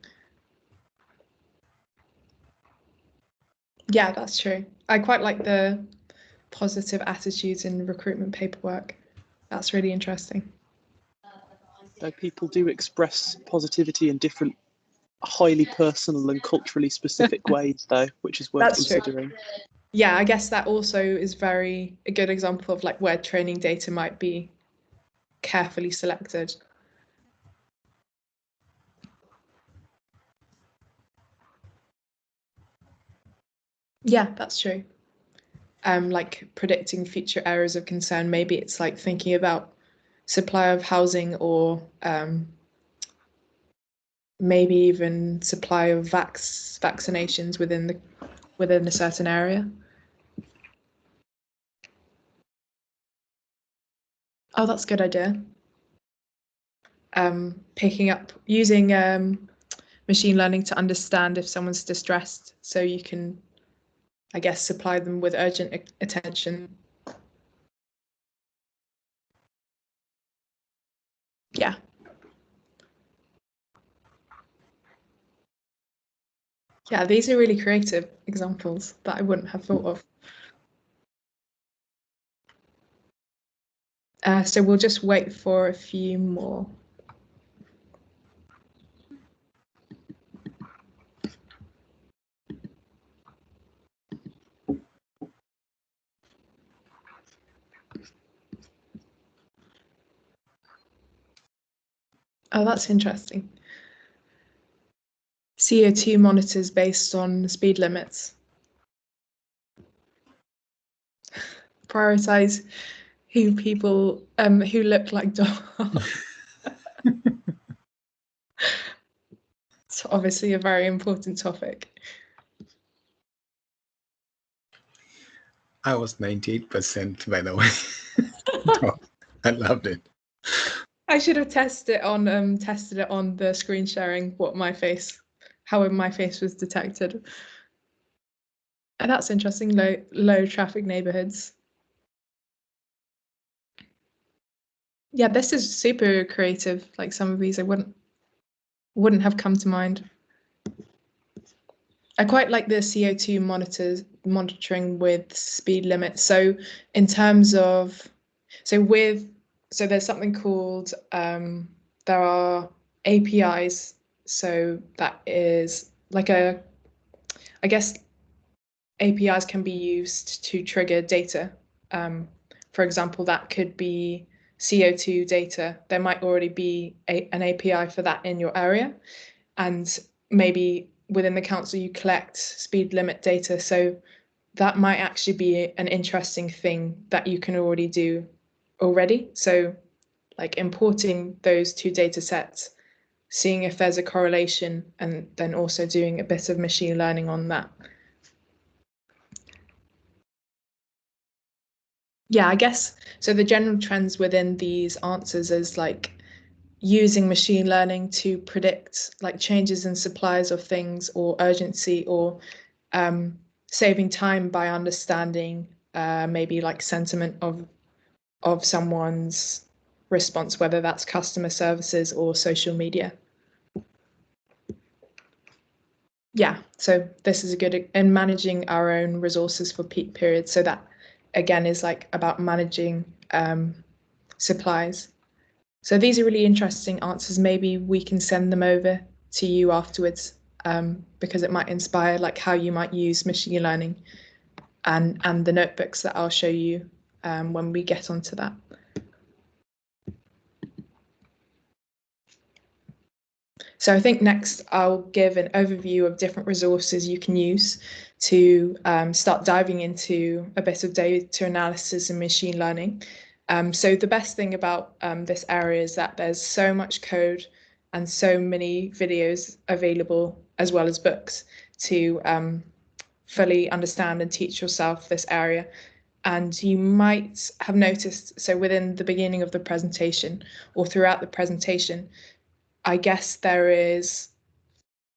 Yeah, that's true. I quite like the positive attitudes in recruitment paperwork. That's really interesting. Though people do express positivity in different highly personal and culturally specific ways, though, which is worth That's true. considering. Yeah, I guess that also is a good example of like where training data might be carefully selected. Yeah, that's true. Like predicting future areas of concern. Maybe it's like thinking about supply of housing or maybe even supply of vaccinations within a certain area. Oh, that's a good idea. Using machine learning to understand if someone's distressed, so you can, I guess, supply them with urgent attention. Yeah. Yeah, these are really creative examples that I wouldn't have thought of. So we'll just wait for a few more. Oh, that's interesting. CO2 monitors based on speed limits. Prioritize who look like dogs. It's obviously a very important topic. I was 98%, by the way. I loved it. I should have tested it on the screen sharing how my face was detected. And that's interesting. Low traffic neighborhoods. Yeah, this is super creative. Like some of these I wouldn't have come to mind. I quite like the CO2 monitoring with speed limits. So in terms of so there's something called there are APIs. So that is like I guess APIs can be used to trigger data. For example, that could be CO2 data. There might already be an API for that in your area. And maybe within the council, you collect speed limit data. So that might actually be an interesting thing that you can already do already. So like importing those two data sets, seeing if there's a correlation, and then also doing a bit of machine learning on that. Yeah, I guess so. The general trends within these answers is like using machine learning to predict like changes in supplies of things or urgency, or saving time by understanding maybe like sentiment of someone's response, whether that's customer services or social media. Yeah, so this is a good in managing our own resources for peak periods. So that again is like about managing supplies. So these are really interesting answers. Maybe we can send them over to you afterwards, because it might inspire like how you might use machine learning and the notebooks that I'll show you when we get onto that. So I think next I'll give an overview of different resources you can use to start diving into a bit of data analysis and machine learning. So the best thing about this area is that there's so much code and so many videos available, as well as books, to fully understand and teach yourself this area. And you might have noticed, so within the beginning of the presentation or throughout the presentation, I guess there is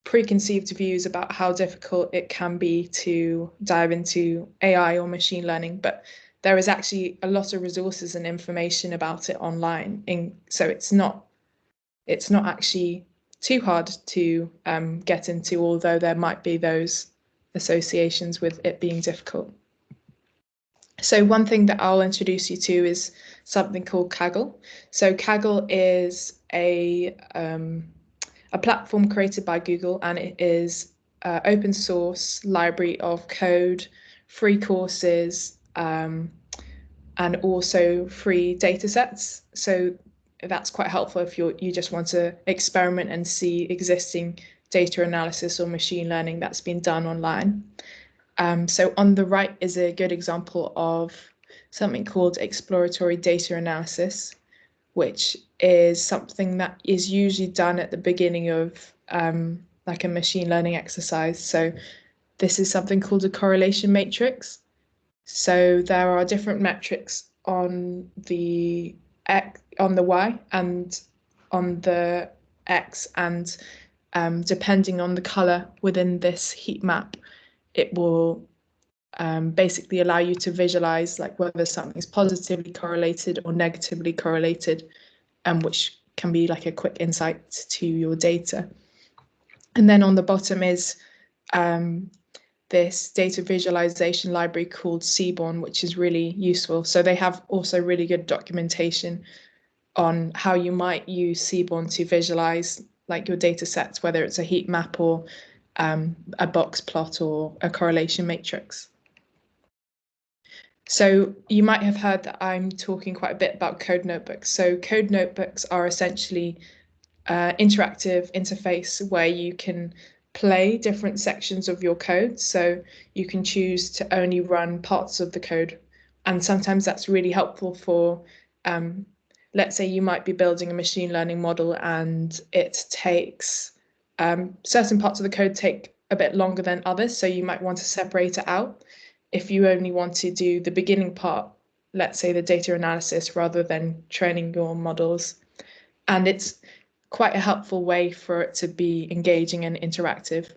preconceived views about how difficult it can be to dive into AI or machine learning, but there is actually a lot of resources and information about it online. So it's not actually too hard to get into, although there might be those associations with it being difficult. So one thing that I'll introduce you to is something called Kaggle. So Kaggle is a platform created by Google, and it is open source library of code, free courses, and also free data sets. So that's quite helpful if you just want to experiment and see existing data analysis or machine learning that's been done online. So on the right is a good example of something called exploratory data analysis, which is something that is usually done at the beginning of like a machine learning exercise. So this is something called a correlation matrix. So there are different metrics on the Y and on the X, and depending on the color within this heat map, it will basically allow you to visualize like whether something is positively correlated or negatively correlated, which can be like a quick insight to your data. And then on the bottom is this data visualization library called Seaborn, which is really useful. So they have also really good documentation on how you might use Seaborn to visualize like your data sets, whether it's a heat map or a box plot or a correlation matrix. So you might have heard that I'm talking quite a bit about code notebooks. So code notebooks are essentially interactive interface where you can play different sections of your code. So you can choose to only run parts of the code. And sometimes that's really helpful for, let's say you might be building a machine learning model and it takes, certain parts of the code take a bit longer than others. So you might want to separate it out. If you only want to do the beginning part, let's say the data analysis, rather than training your models. And it's quite a helpful way for it to be engaging and interactive.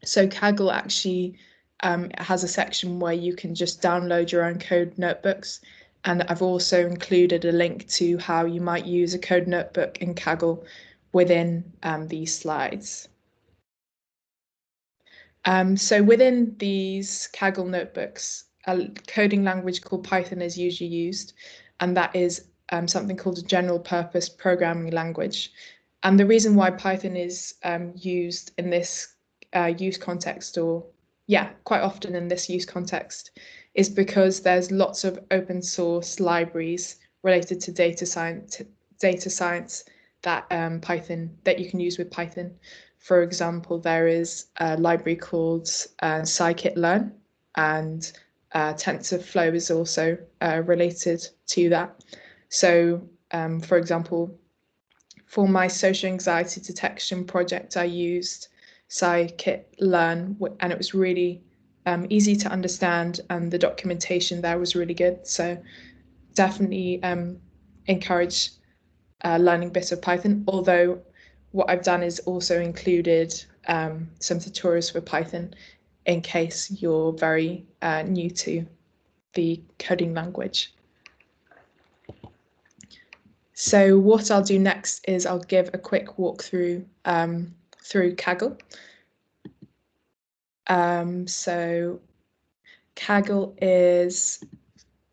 So Kaggle actually has a section where you can just download your own code notebooks. And I've also included a link to how you might use a code notebook in Kaggle within these slides. So within these Kaggle notebooks, a coding language called Python is usually used, and that is something called a general purpose programming language. And the reason why Python is used in this use context, or quite often in this use context, is because there's lots of open source libraries related to data science that that you can use with Python. For example, there is a library called scikit-learn, and TensorFlow is also related to that. So, for example, for my social anxiety detection project, I used scikit-learn, and it was really easy to understand, and the documentation there was really good. So definitely encourage learning bits of Python, although what I've done is also included some tutorials for Python in case you're very new to the coding language. So what I'll do next is I'll give a quick walkthrough through Kaggle. So Kaggle is,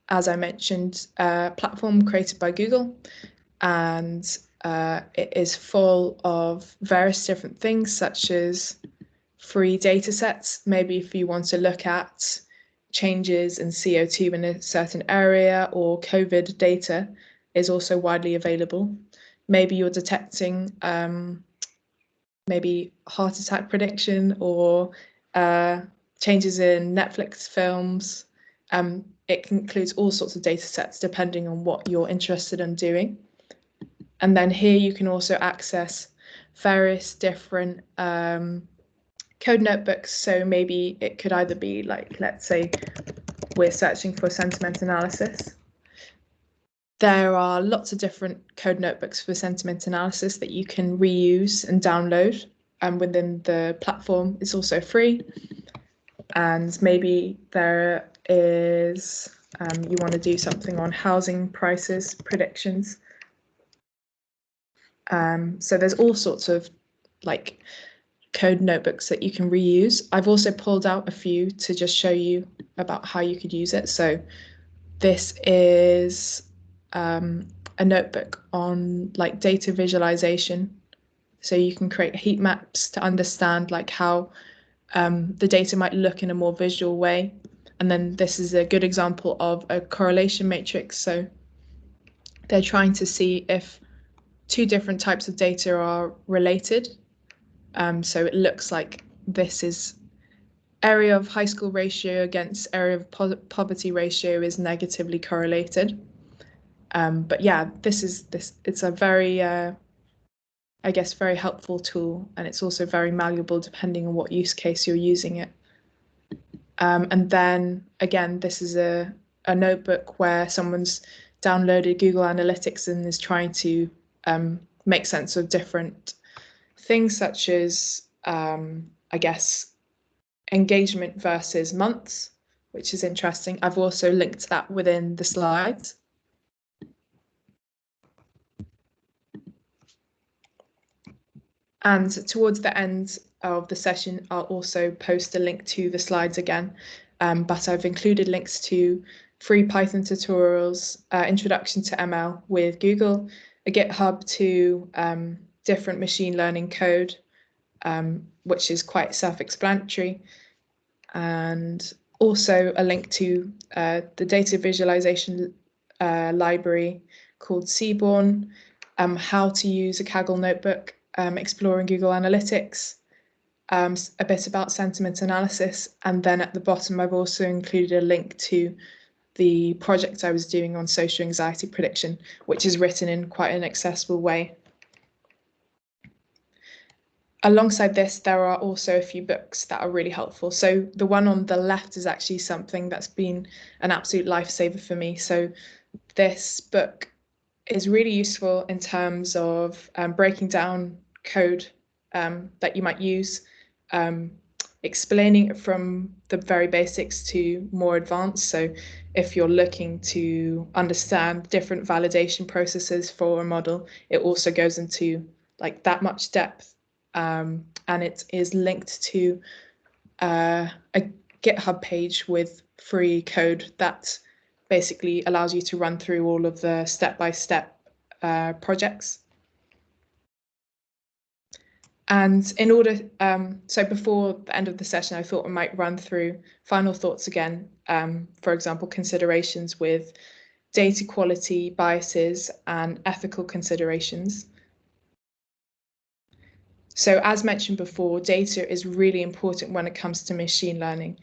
as I mentioned, a platform created by Google, and it is full of various different things, such as free data sets. Maybe if you want to look at changes in CO2 in a certain area, or COVID data is also widely available. Maybe you're detecting maybe heart attack prediction, or changes in Netflix films. It includes all sorts of data sets depending on what you're interested in doing. And then here you can also access various different code notebooks. So maybe it could either be like, let's say we're searching for sentiment analysis. There are lots of different code notebooks for sentiment analysis that you can reuse and download within the platform. It's also free. And maybe there is, you want to do something on housing prices predictions. So there's all sorts of like code notebooks that you can reuse. I've also pulled out a few to just show you about how you could use it. So this is a notebook on like data visualization. So you can create heat maps to understand like how the data might look in a more visual way. And then this is a good example of a correlation matrix. So they're trying to see if two different types of data are related. So it looks like this is area of high school ratio against area of poverty ratio is negatively correlated. But yeah, it's a very, I guess, very helpful tool, and it's also very malleable depending on what use case you're using it. And then again, this is a notebook where someone's downloaded Google Analytics and is trying to make sense of different things, such as, I guess, engagement versus months, which is interesting. I've also linked that within the slides. And towards the end of the session, I'll also post a link to the slides again, but I've included links to free Python tutorials, introduction to ML with Google, a GitHub to different machine learning code, which is quite self-explanatory, and also a link to the data visualization library called Seaborn, how to use a Kaggle notebook, exploring Google Analytics, a bit about sentiment analysis, and then at the bottom I've also included a link to the project I was doing on social anxiety prediction, which is written in quite an accessible way. Alongside this, there are also a few books that are really helpful. So the one on the left is actually something that's been an absolute lifesaver for me. So this book is really useful in terms of breaking down code that you might use, explaining it from the very basics to more advanced. So if you're looking to understand different validation processes for a model, it also goes into like that much depth. And it is linked to a GitHub page with free code that basically allows you to run through all of the step-by-step projects. And in order, so before the end of the session, I thought I might run through final thoughts again. For example, considerations with data quality, biases, and ethical considerations. So as mentioned before, data is really important when it comes to machine learning,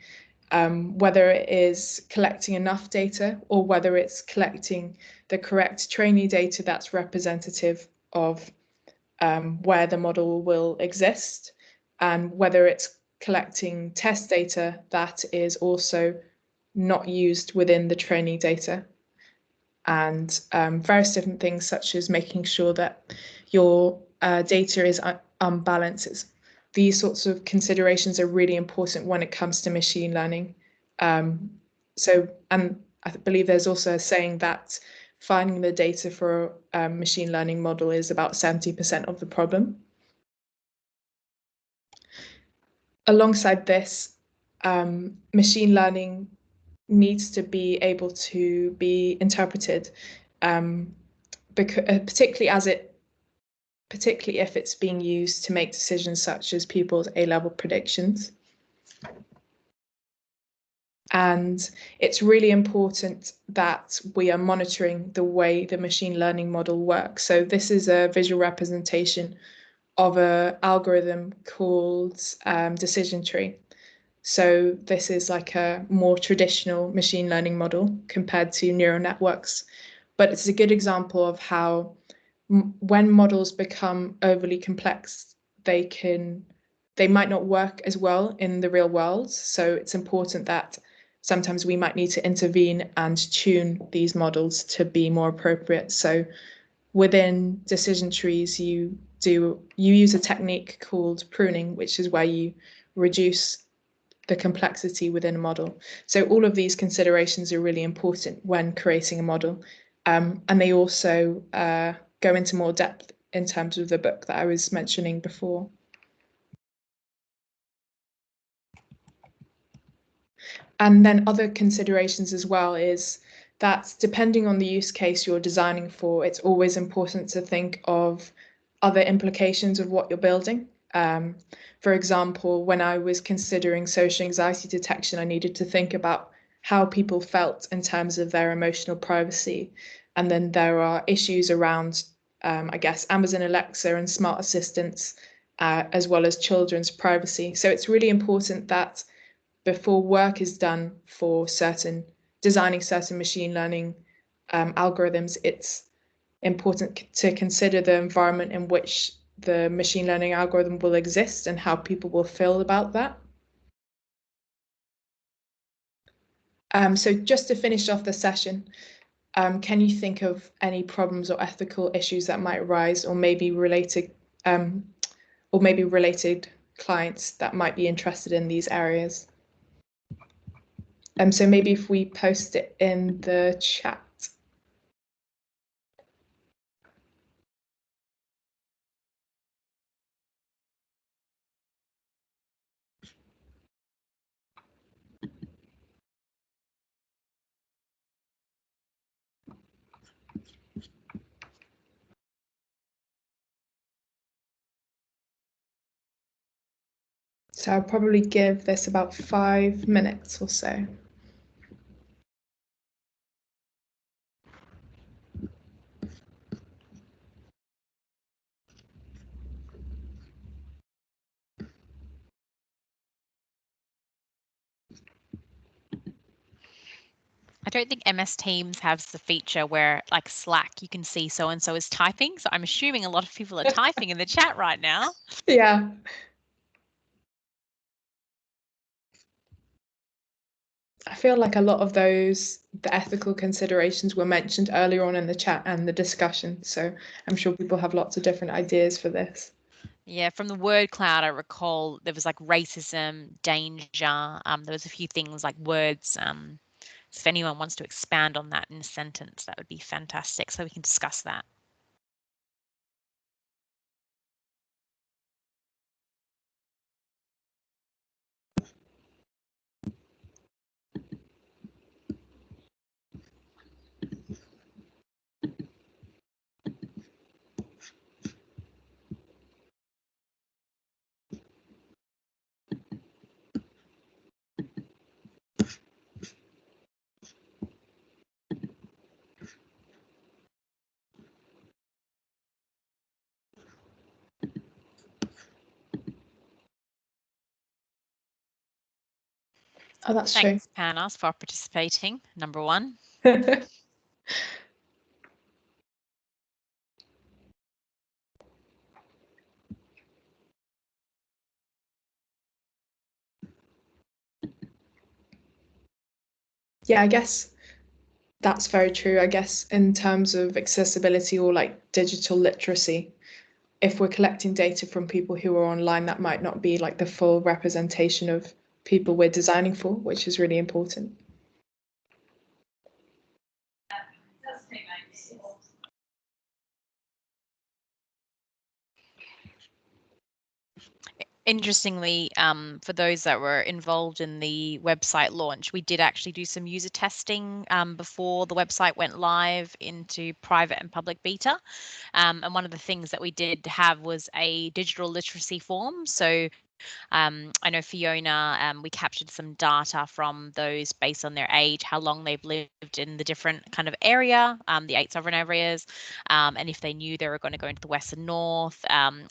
whether it is collecting enough data or whether it's collecting the correct training data that's representative of where the model will exist, and whether it's collecting test data that is also not used within the training data, and various different things such as making sure that your data is unbalanced. These sorts of considerations are really important when it comes to machine learning. And I believe there's also a saying that finding the data for a machine learning model is about 70% of the problem. Alongside this, machine learning needs to be able to be interpreted, particularly if it's being used to make decisions such as pupils' A-level predictions. And it's really important that we are monitoring the way the machine learning model works. So this is a visual representation of an algorithm called decision tree. So this is like a more traditional machine learning model compared to neural networks. But it's a good example of how when models become overly complex, they might not work as well in the real world. So it's important that sometimes we might need to intervene and tune these models to be more appropriate. So within decision trees, you use a technique called pruning, which is where you reduce the complexity within a model. So all of these considerations are really important when creating a model. And they also go into more depth in terms of the book that I was mentioning before. And then other considerations as well is that depending on the use case you're designing for, it's always important to think of other implications of what you're building. For example, when I was considering social anxiety detection, I needed to think about how people felt in terms of their emotional privacy. And then there are issues around, I guess, Amazon Alexa and smart assistants, as well as children's privacy. So it's really important that before work is done for designing certain machine learning algorithms, it's important to consider the environment in which the machine learning algorithm will exist and how people will feel about that. So just to finish off the session, can you think of any problems or ethical issues that might arise, or maybe related clients that might be interested in these areas? So maybe if we post it in the chat. So I'll probably give this about 5 minutes or so. I don't think MS Teams has the feature where, like Slack, you can see so-and-so is typing. So I'm assuming a lot of people are typing in the chat right now. Yeah. I feel like a lot of the ethical considerations were mentioned earlier on in the chat and the discussion. So I'm sure people have lots of different ideas for this. Yeah, from the word cloud, I recall there was like racism, danger. There was a few things like words. So if anyone wants to expand on that in a sentence, that would be fantastic. So we can discuss that. Oh, that's Thanks, true. Panos, for participating, number one. Yeah, I guess that's very true. I guess in terms of accessibility or like digital literacy, if we're collecting data from people who are online, that might not be like the full representation of people we're designing for, which is really important. Interestingly, for those that were involved in the website launch, we did actually do some user testing before the website went live into private and public beta. And one of the things that we did have was a digital literacy form. So I know Fiona, we captured some data from those based on their age, how long they've lived in the different kind of area, the 8 sovereign areas, and if they knew they were going to go into the West and North,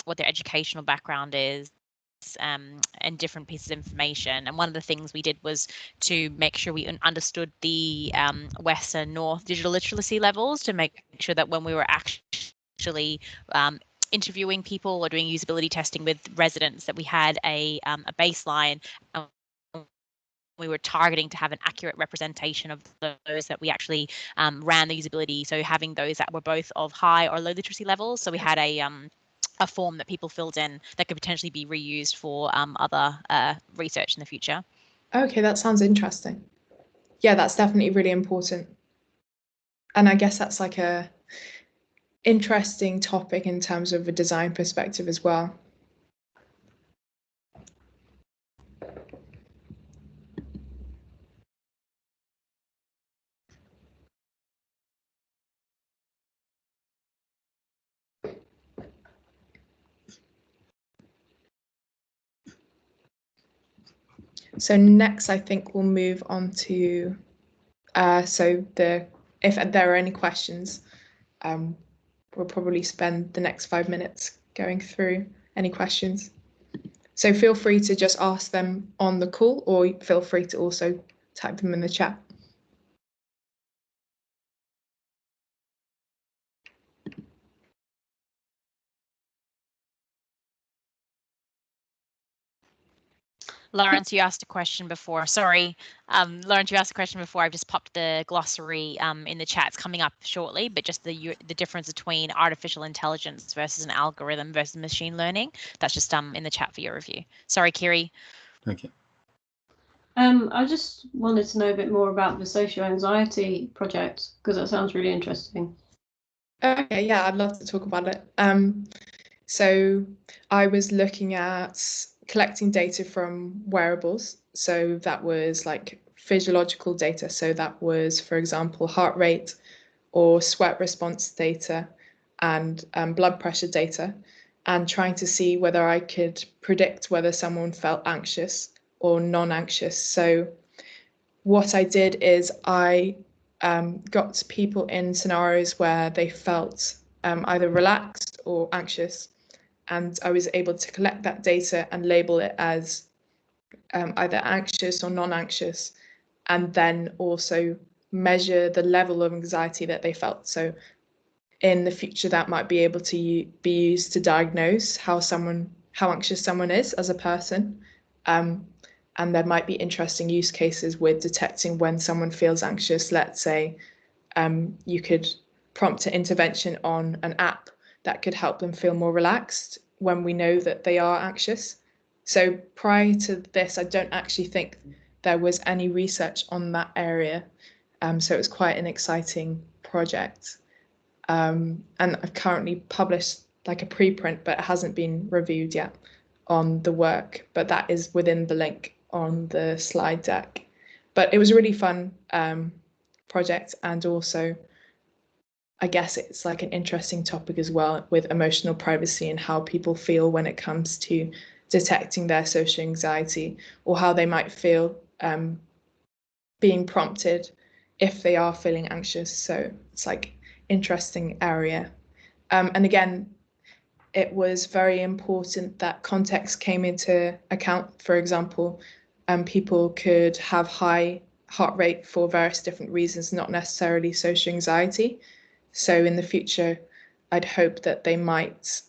what their educational background is, and different pieces of information. And one of the things we did was to make sure we understood the West and North digital literacy levels, to make sure that when we were actually interviewing people or doing usability testing with residents, that we had a baseline. We were targeting to have an accurate representation of those that we actually ran the usability. So having those that were both of high or low literacy levels. So we had a form that people filled in that could potentially be reused for other research in the future. Okay, that sounds interesting. Yeah, that's definitely really important. And I guess that's like a interesting topic in terms of a design perspective as well. So next, I think we'll move on to, if there are any questions, we'll probably spend the next 5 minutes going through any questions. So feel free to just ask them on the call, or feel free to also type them in the chat. Lawrence, you asked a question before. Sorry, Lawrence, you asked a question before. I've just popped the glossary in the chat. It's coming up shortly, but just the difference between artificial intelligence versus an algorithm versus machine learning. That's just in the chat for your review. Sorry, Kiri. Okay. I just wanted to know a bit more about the social anxiety project, because that sounds really interesting. Okay, yeah, I'd love to talk about it. So I was looking at collecting data from wearables. So that was like physiological data. So that was, for example, heart rate or sweat response data and blood pressure data, and trying to see whether I could predict whether someone felt anxious or non-anxious. So what I did is I got people in scenarios where they felt either relaxed or anxious, and I was able to collect that data and label it as either anxious or non-anxious, and then also measure the level of anxiety that they felt. So in the future, that might be able to be used to diagnose how anxious someone is as a person. And there might be interesting use cases with detecting when someone feels anxious. Let's say you could prompt an intervention on an app that could help them feel more relaxed when we know that they are anxious. So prior to this, I don't actually think there was any research on that area. So it was quite an exciting project. And I've currently published like a preprint, but it hasn't been reviewed yet on the work, but that is within the link on the slide deck. But it was a really fun project, and also I guess it's like an interesting topic as well, with emotional privacy and how people feel when it comes to detecting their social anxiety, or how they might feel being prompted if they are feeling anxious. So it's like interesting area. And again, it was very important that context came into account. For example, people could have high heart rate for various different reasons, not necessarily social anxiety. So in the future, I'd hope that they might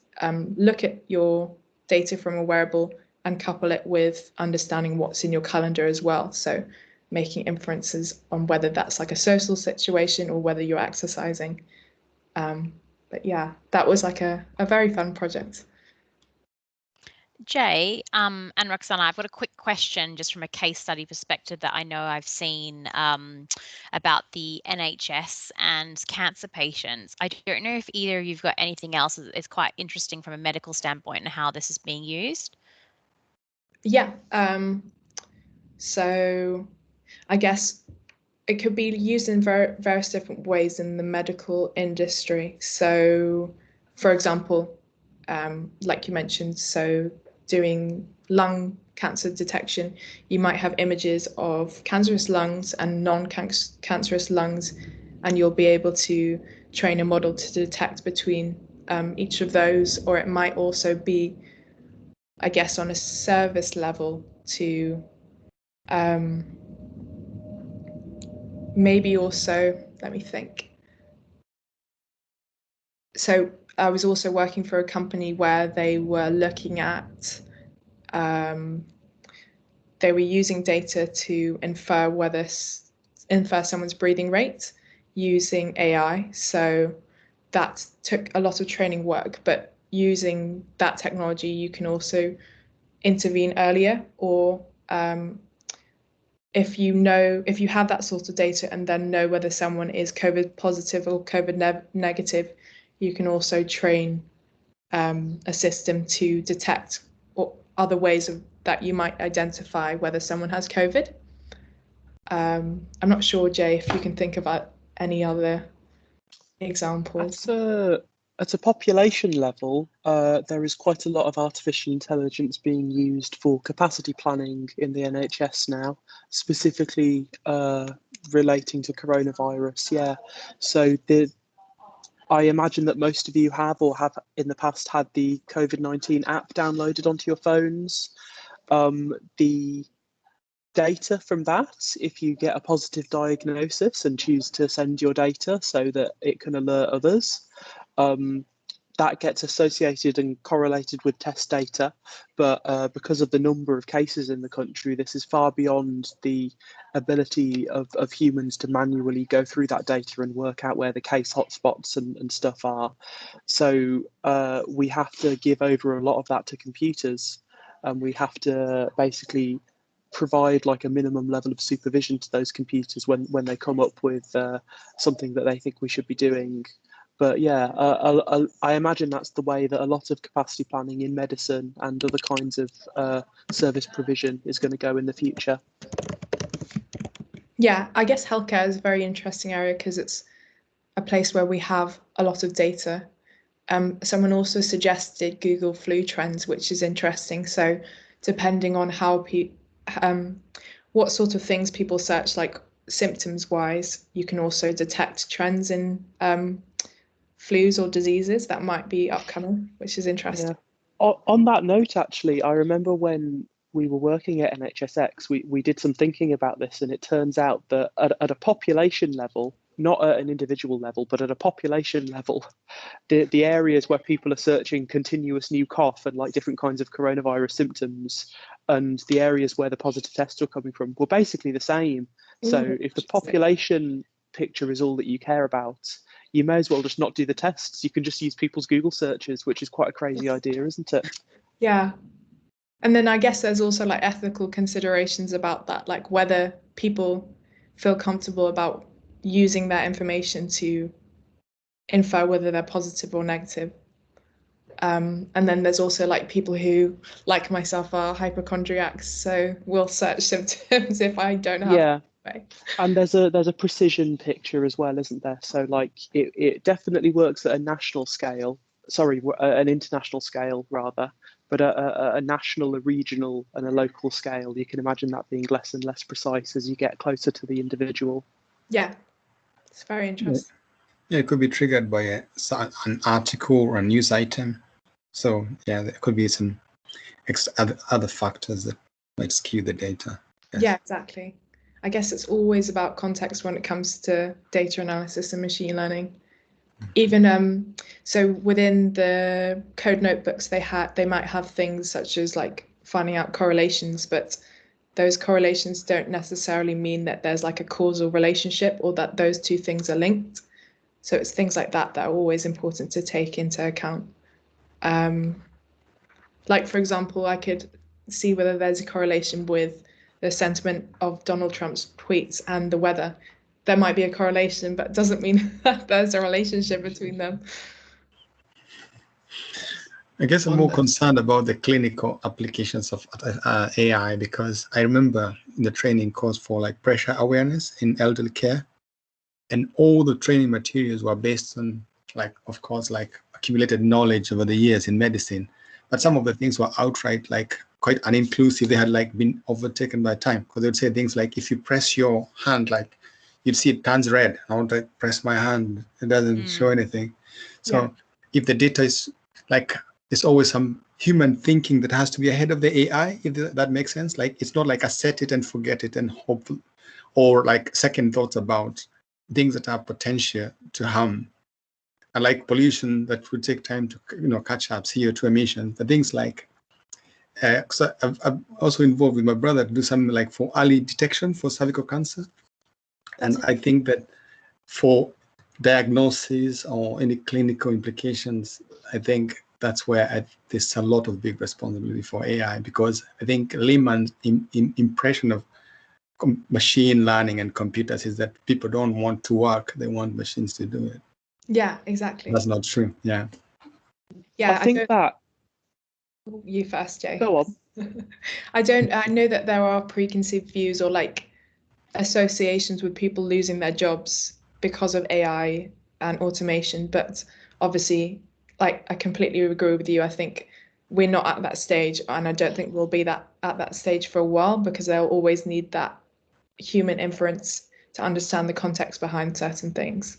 look at your data from a wearable and couple it with understanding what's in your calendar as well. So making inferences on whether that's like a social situation or whether you're exercising. But yeah, that was like a very fun project. Jay and Roxana, I've got a quick question just from a case study perspective that I know I've seen about the NHS and cancer patients. I don't know if either of you've got anything else. It's quite interesting from a medical standpoint and how this is being used. Yeah. So I guess it could be used in various different ways in the medical industry. So, for example, like you mentioned, so doing lung cancer detection, you might have images of cancerous lungs and non-cancerous lungs, and you'll be able to train a model to detect between each of those, or it might also be, I guess, on a service level to maybe also, let me think. So I was also working for a company where they were looking at, they were using data to infer someone's breathing rate using AI. So that took a lot of training work, but using that technology, you can also intervene earlier, or if you have that sort of data and then know whether someone is COVID positive or COVID negative, you can also train a system to detect other ways that you might identify whether someone has COVID. I'm not sure, Jay, if you can think about any other examples. At a population level, there is quite a lot of artificial intelligence being used for capacity planning in the NHS now, specifically relating to coronavirus. Yeah, so I imagine that most of you have or have in the past had the COVID-19 app downloaded onto your phones. The data from that, if you get a positive diagnosis and choose to send your data so that it can alert others, that gets associated and correlated with test data. But because of the number of cases in the country, this is far beyond the ability of humans to manually go through that data and work out where the case hotspots and stuff are. So we have to give over a lot of that to computers, and we have to basically provide like a minimum level of supervision to those computers when they come up with something that they think we should be doing. But yeah, I imagine that's the way that a lot of capacity planning in medicine and other kinds of service provision is going to go in the future. Yeah, I guess healthcare is a very interesting area because it's a place where we have a lot of data. Someone also suggested Google flu trends, which is interesting. So depending on how what sort of things people search, like symptoms wise, you can also detect trends in flus or diseases that might be upcoming, which is interesting. Yeah. On that note, actually, I remember when we were working at NHSX, we did some thinking about this, and it turns out that at a population level, not at an individual level, but at a population level, the areas where people are searching continuous new cough and like different kinds of coronavirus symptoms, and the areas where the positive tests are coming from were basically the same. So if the population picture is all that you care about, you may as well just not do the tests. You can just use people's Google searches, which is quite a crazy idea, isn't it? Yeah. And then I guess there's also like ethical considerations about that, like whether people feel comfortable about using that information to infer whether they're positive or negative. And then there's also like people who, like myself, are hypochondriacs, so will search symptoms if I don't have. Yeah. And there's a precision picture as well, isn't there? So like it definitely works at a national scale, sorry, an international scale rather, but a national, a regional and a local scale, you can imagine that being less and less precise as you get closer to the individual. Yeah, it's very interesting. Yeah, it could be triggered by an article or a news item. So yeah, there could be some other factors that might skew the data. Yes. Yeah, exactly. I guess it's always about context when it comes to data analysis and machine learning. Even so within the code notebooks they might have things such as like finding out correlations, but those correlations don't necessarily mean that there's like a causal relationship or that those two things are linked. So it's things like that that are always important to take into account. Like, for example, I could see whether there's a correlation with the sentiment of Donald Trump's tweets and the weather. There might be a correlation, but it doesn't mean that there's a relationship between them. I guess I'm more concerned about the clinical applications of AI, because I remember in the training course for like pressure awareness in elderly care, and all the training materials were based on, like, of course, like accumulated knowledge over the years in medicine. But some of the things were outright like quite uninclusive. They had like been overtaken by time, because they would say things like, if you press your hand, like you'd see it turns red. I want to press my hand, it doesn't show anything. So if the data is like, there's always some human thinking that has to be ahead of the AI, if that makes sense. Like, it's not like a set it and forget it and hope, or like second thoughts about things that have potential to harm. And like pollution, that would take time to, catch up, CO2 emissions, the things like, so I'm also involved with my brother to do something like for early detection for cervical cancer. And I think that for diagnosis or any clinical implications, I think that's where there's a lot of big responsibility for AI, because I think layman's impression of machine learning and computers is that people don't want to work, they want machines to do it. Yeah, exactly. That's not true. Yeah. Yeah, I think that. You first, Jay. Go on. I know that there are preconceived views or like associations with people losing their jobs because of AI and automation, but obviously, like, I completely agree with you. I think we're not at that stage, and I don't think we'll be at that stage for a while, because they'll always need that human inference to understand the context behind certain things.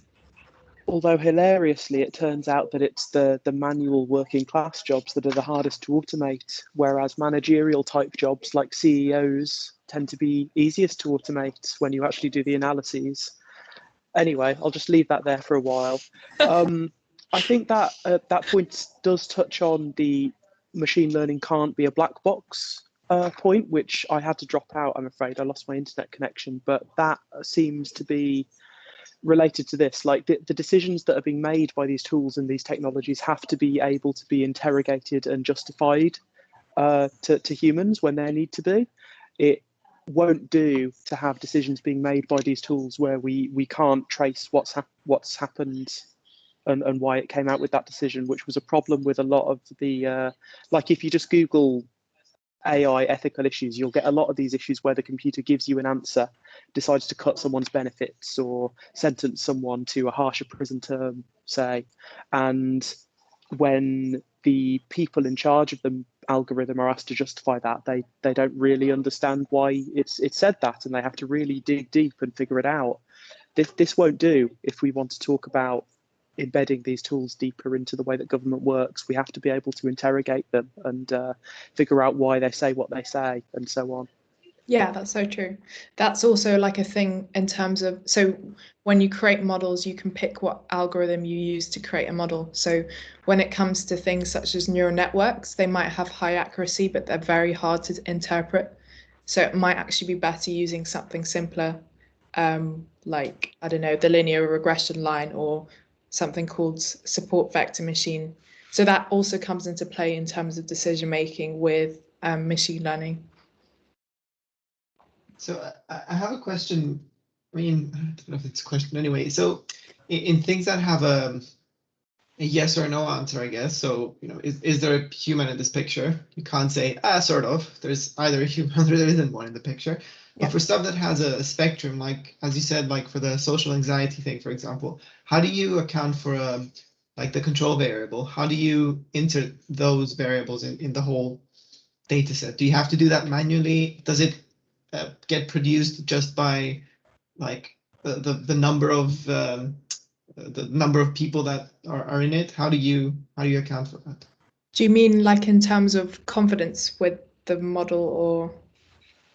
Although hilariously, it turns out that it's the manual working class jobs that are the hardest to automate, whereas managerial type jobs like CEOs tend to be easiest to automate when you actually do the analyses. Anyway, I'll just leave that there for a while. I think that that point does touch on the machine learning can't be a black box point, which I had to drop out, I'm afraid. I lost my internet connection, but that seems to be related to this. Like the decisions that are being made by these tools and these technologies have to be able to be interrogated and justified to humans when they need to be. It won't do to have decisions being made by these tools where we can't trace what's happened and why it came out with that decision, which was a problem with a lot of the like if you just Google AI ethical issues, you'll get a lot of these issues where the computer gives you an answer, decides to cut someone's benefits or sentence someone to a harsher prison term, say, and when the people in charge of the algorithm are asked to justify that, they don't really understand why it's said that, and they have to really dig deep and figure it out. This won't do if we want to talk about embedding these tools deeper into the way that government works. We have to be able to interrogate them and figure out why they say what they say and so on. Yeah, that's so true. That's also like a thing in terms of, so when you create models, you can pick what algorithm you use to create a model. So when it comes to things such as neural networks, they might have high accuracy, but they're very hard to interpret. So it might actually be better using something simpler, like, I don't know, the linear regression line or something called support vector machine. So that also comes into play in terms of decision making with machine learning. So I have a question. I mean, I don't know if it's a question anyway. So in things that have a yes or no answer, I guess. So, is there a human in this picture? You can't say, sort of. There's either a human or there isn't one in the picture. But for stuff that has a spectrum, like, as you said, like for the social anxiety thing, for example, how do you account for like the control variable? How do you enter those variables in the whole data set? Do you have to do that manually? Does it get produced just by like the number of people that are in it? How do you account for that? Do you mean like in terms of confidence with the model, or?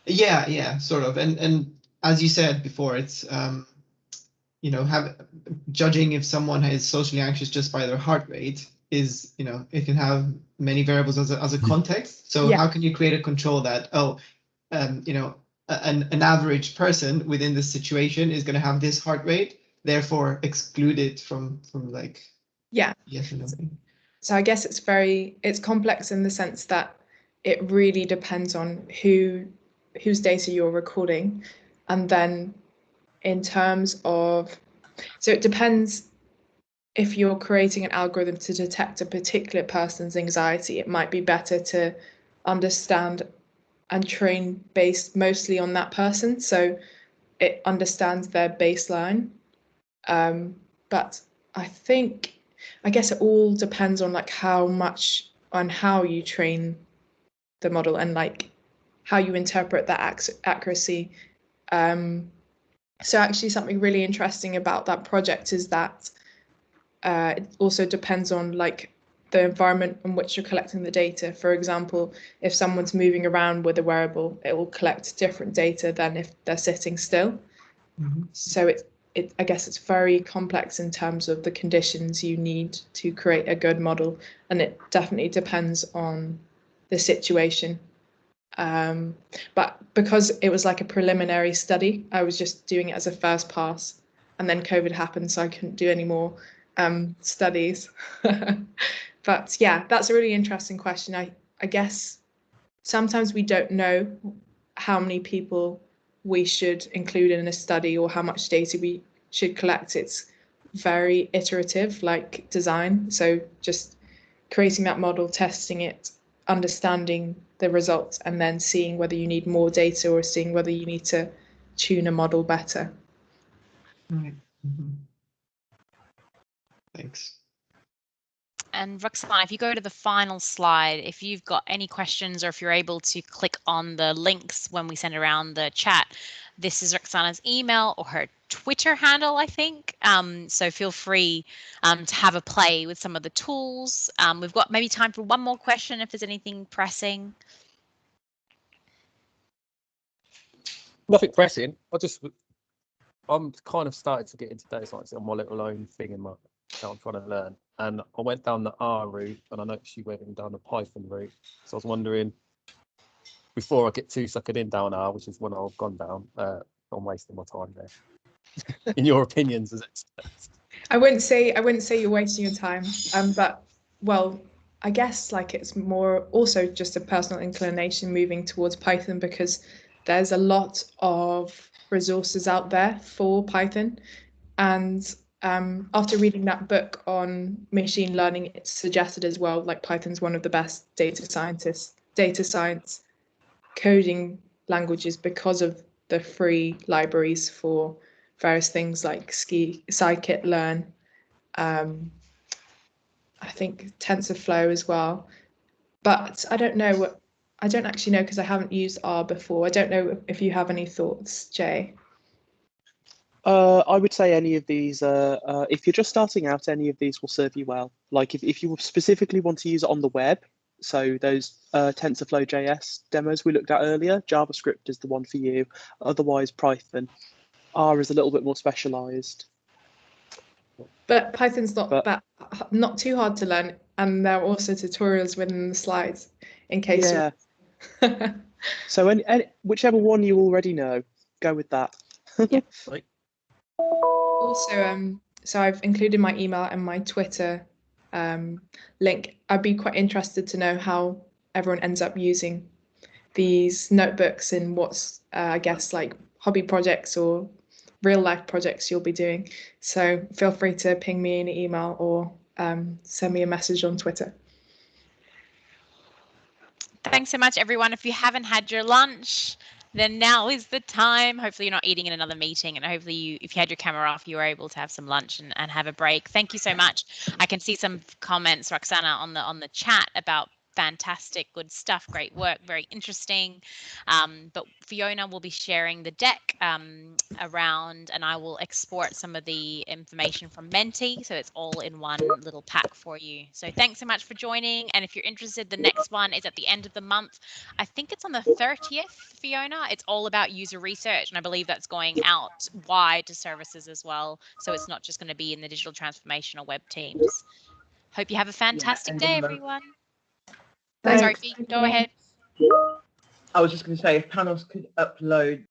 Yeah, sort of. And as you said before, it's judging if someone is socially anxious just by their heart rate is, it can have many variables as a context. So how can you create a control that an average person within this situation is going to have this heart rate, therefore exclude it from like yes or no? So I guess it's complex in the sense that it really depends on whose data you're recording, and then in terms of, so it depends if you're creating an algorithm to detect a particular person's anxiety, it might be better to understand and train based mostly on that person, so it understands their baseline. But I guess it all depends on like how much on how you train the model and like how you interpret that accuracy. So actually something really interesting about that project is that it also depends on like the environment in which you're collecting the data. For example, if someone's moving around with a wearable, it will collect different data than if they're sitting still. Mm-hmm. So I guess it's very complex in terms of the conditions you need to create a good model, and it definitely depends on the situation. But because it was like a preliminary study, I was just doing it as a first pass, and then COVID happened, so I couldn't do any more studies. But yeah, that's a really interesting question. I guess sometimes we don't know how many people we should include in a study or how much data we should collect. It's very iterative, like design. So just creating that model, testing it, understanding the results, and then seeing whether you need more data or seeing whether you need to tune a model better. Right. Mm-hmm. Thanks. And Roxana, if you go to the final slide, if you've got any questions or if you're able to click on the links when we send around the chat, this is Roxana's email or her Twitter handle, I think. So feel free to have a play with some of the tools. We've got maybe time for one more question if there's anything pressing. Nothing pressing. I'm kind of started to get into data science on my little own thing in my that I'm trying to learn. And I went down the R route and I noticed you went down the Python route. So I was wondering, before I get too suckered in down R, which is when I've gone down, I'm wasting my time there. In your opinions as experts? I wouldn't say you're wasting your time. But well, I guess like it's more also just a personal inclination moving towards Python because there's a lot of resources out there for Python. And after reading that book on machine learning, it suggested as well, like Python's one of the best data science coding languages because of the free libraries for various things like scikit-learn, I think TensorFlow as well. But I don't know I don't actually know because I haven't used R before. I don't know if you have any thoughts, Jay. I would say any of these, if you're just starting out, any of these will serve you well. Like if you specifically want to use it on the web, so those TensorFlow.js demos we looked at earlier, JavaScript is the one for you. Otherwise, Python. R is a little bit more specialized. But Python's not too hard to learn, and there are also tutorials within the slides in case. Yeah. So any whichever one you already know, go with that. Yeah. Also, so I've included my email and my Twitter link. I'd be quite interested to know how everyone ends up using these notebooks and what's, I guess, like hobby projects or real life projects you'll be doing. So feel free to ping me an email or send me a message on Twitter. Thanks so much, everyone. If you haven't had your lunch, then now is the time. Hopefully you're not eating in another meeting, and hopefully if you had your camera off, you were able to have some lunch and have a break. Thank you so much. I can see some comments, Roxana, on the chat about fantastic, good stuff, great work, very interesting. But Fiona will be sharing the deck around, and I will export some of the information from Menti, so it's all in one little pack for you. So thanks so much for joining, and if you're interested, the next one is at the end of the month. I think it's on the 30th, Fiona. It's all about user research, and I believe that's going out wide to services as well, so it's not just going to be in the digital transformation or web teams. Hope you have a fantastic day, everyone. Thanks. Sorry, Fee, go ahead. I was just going to say, if panels could upload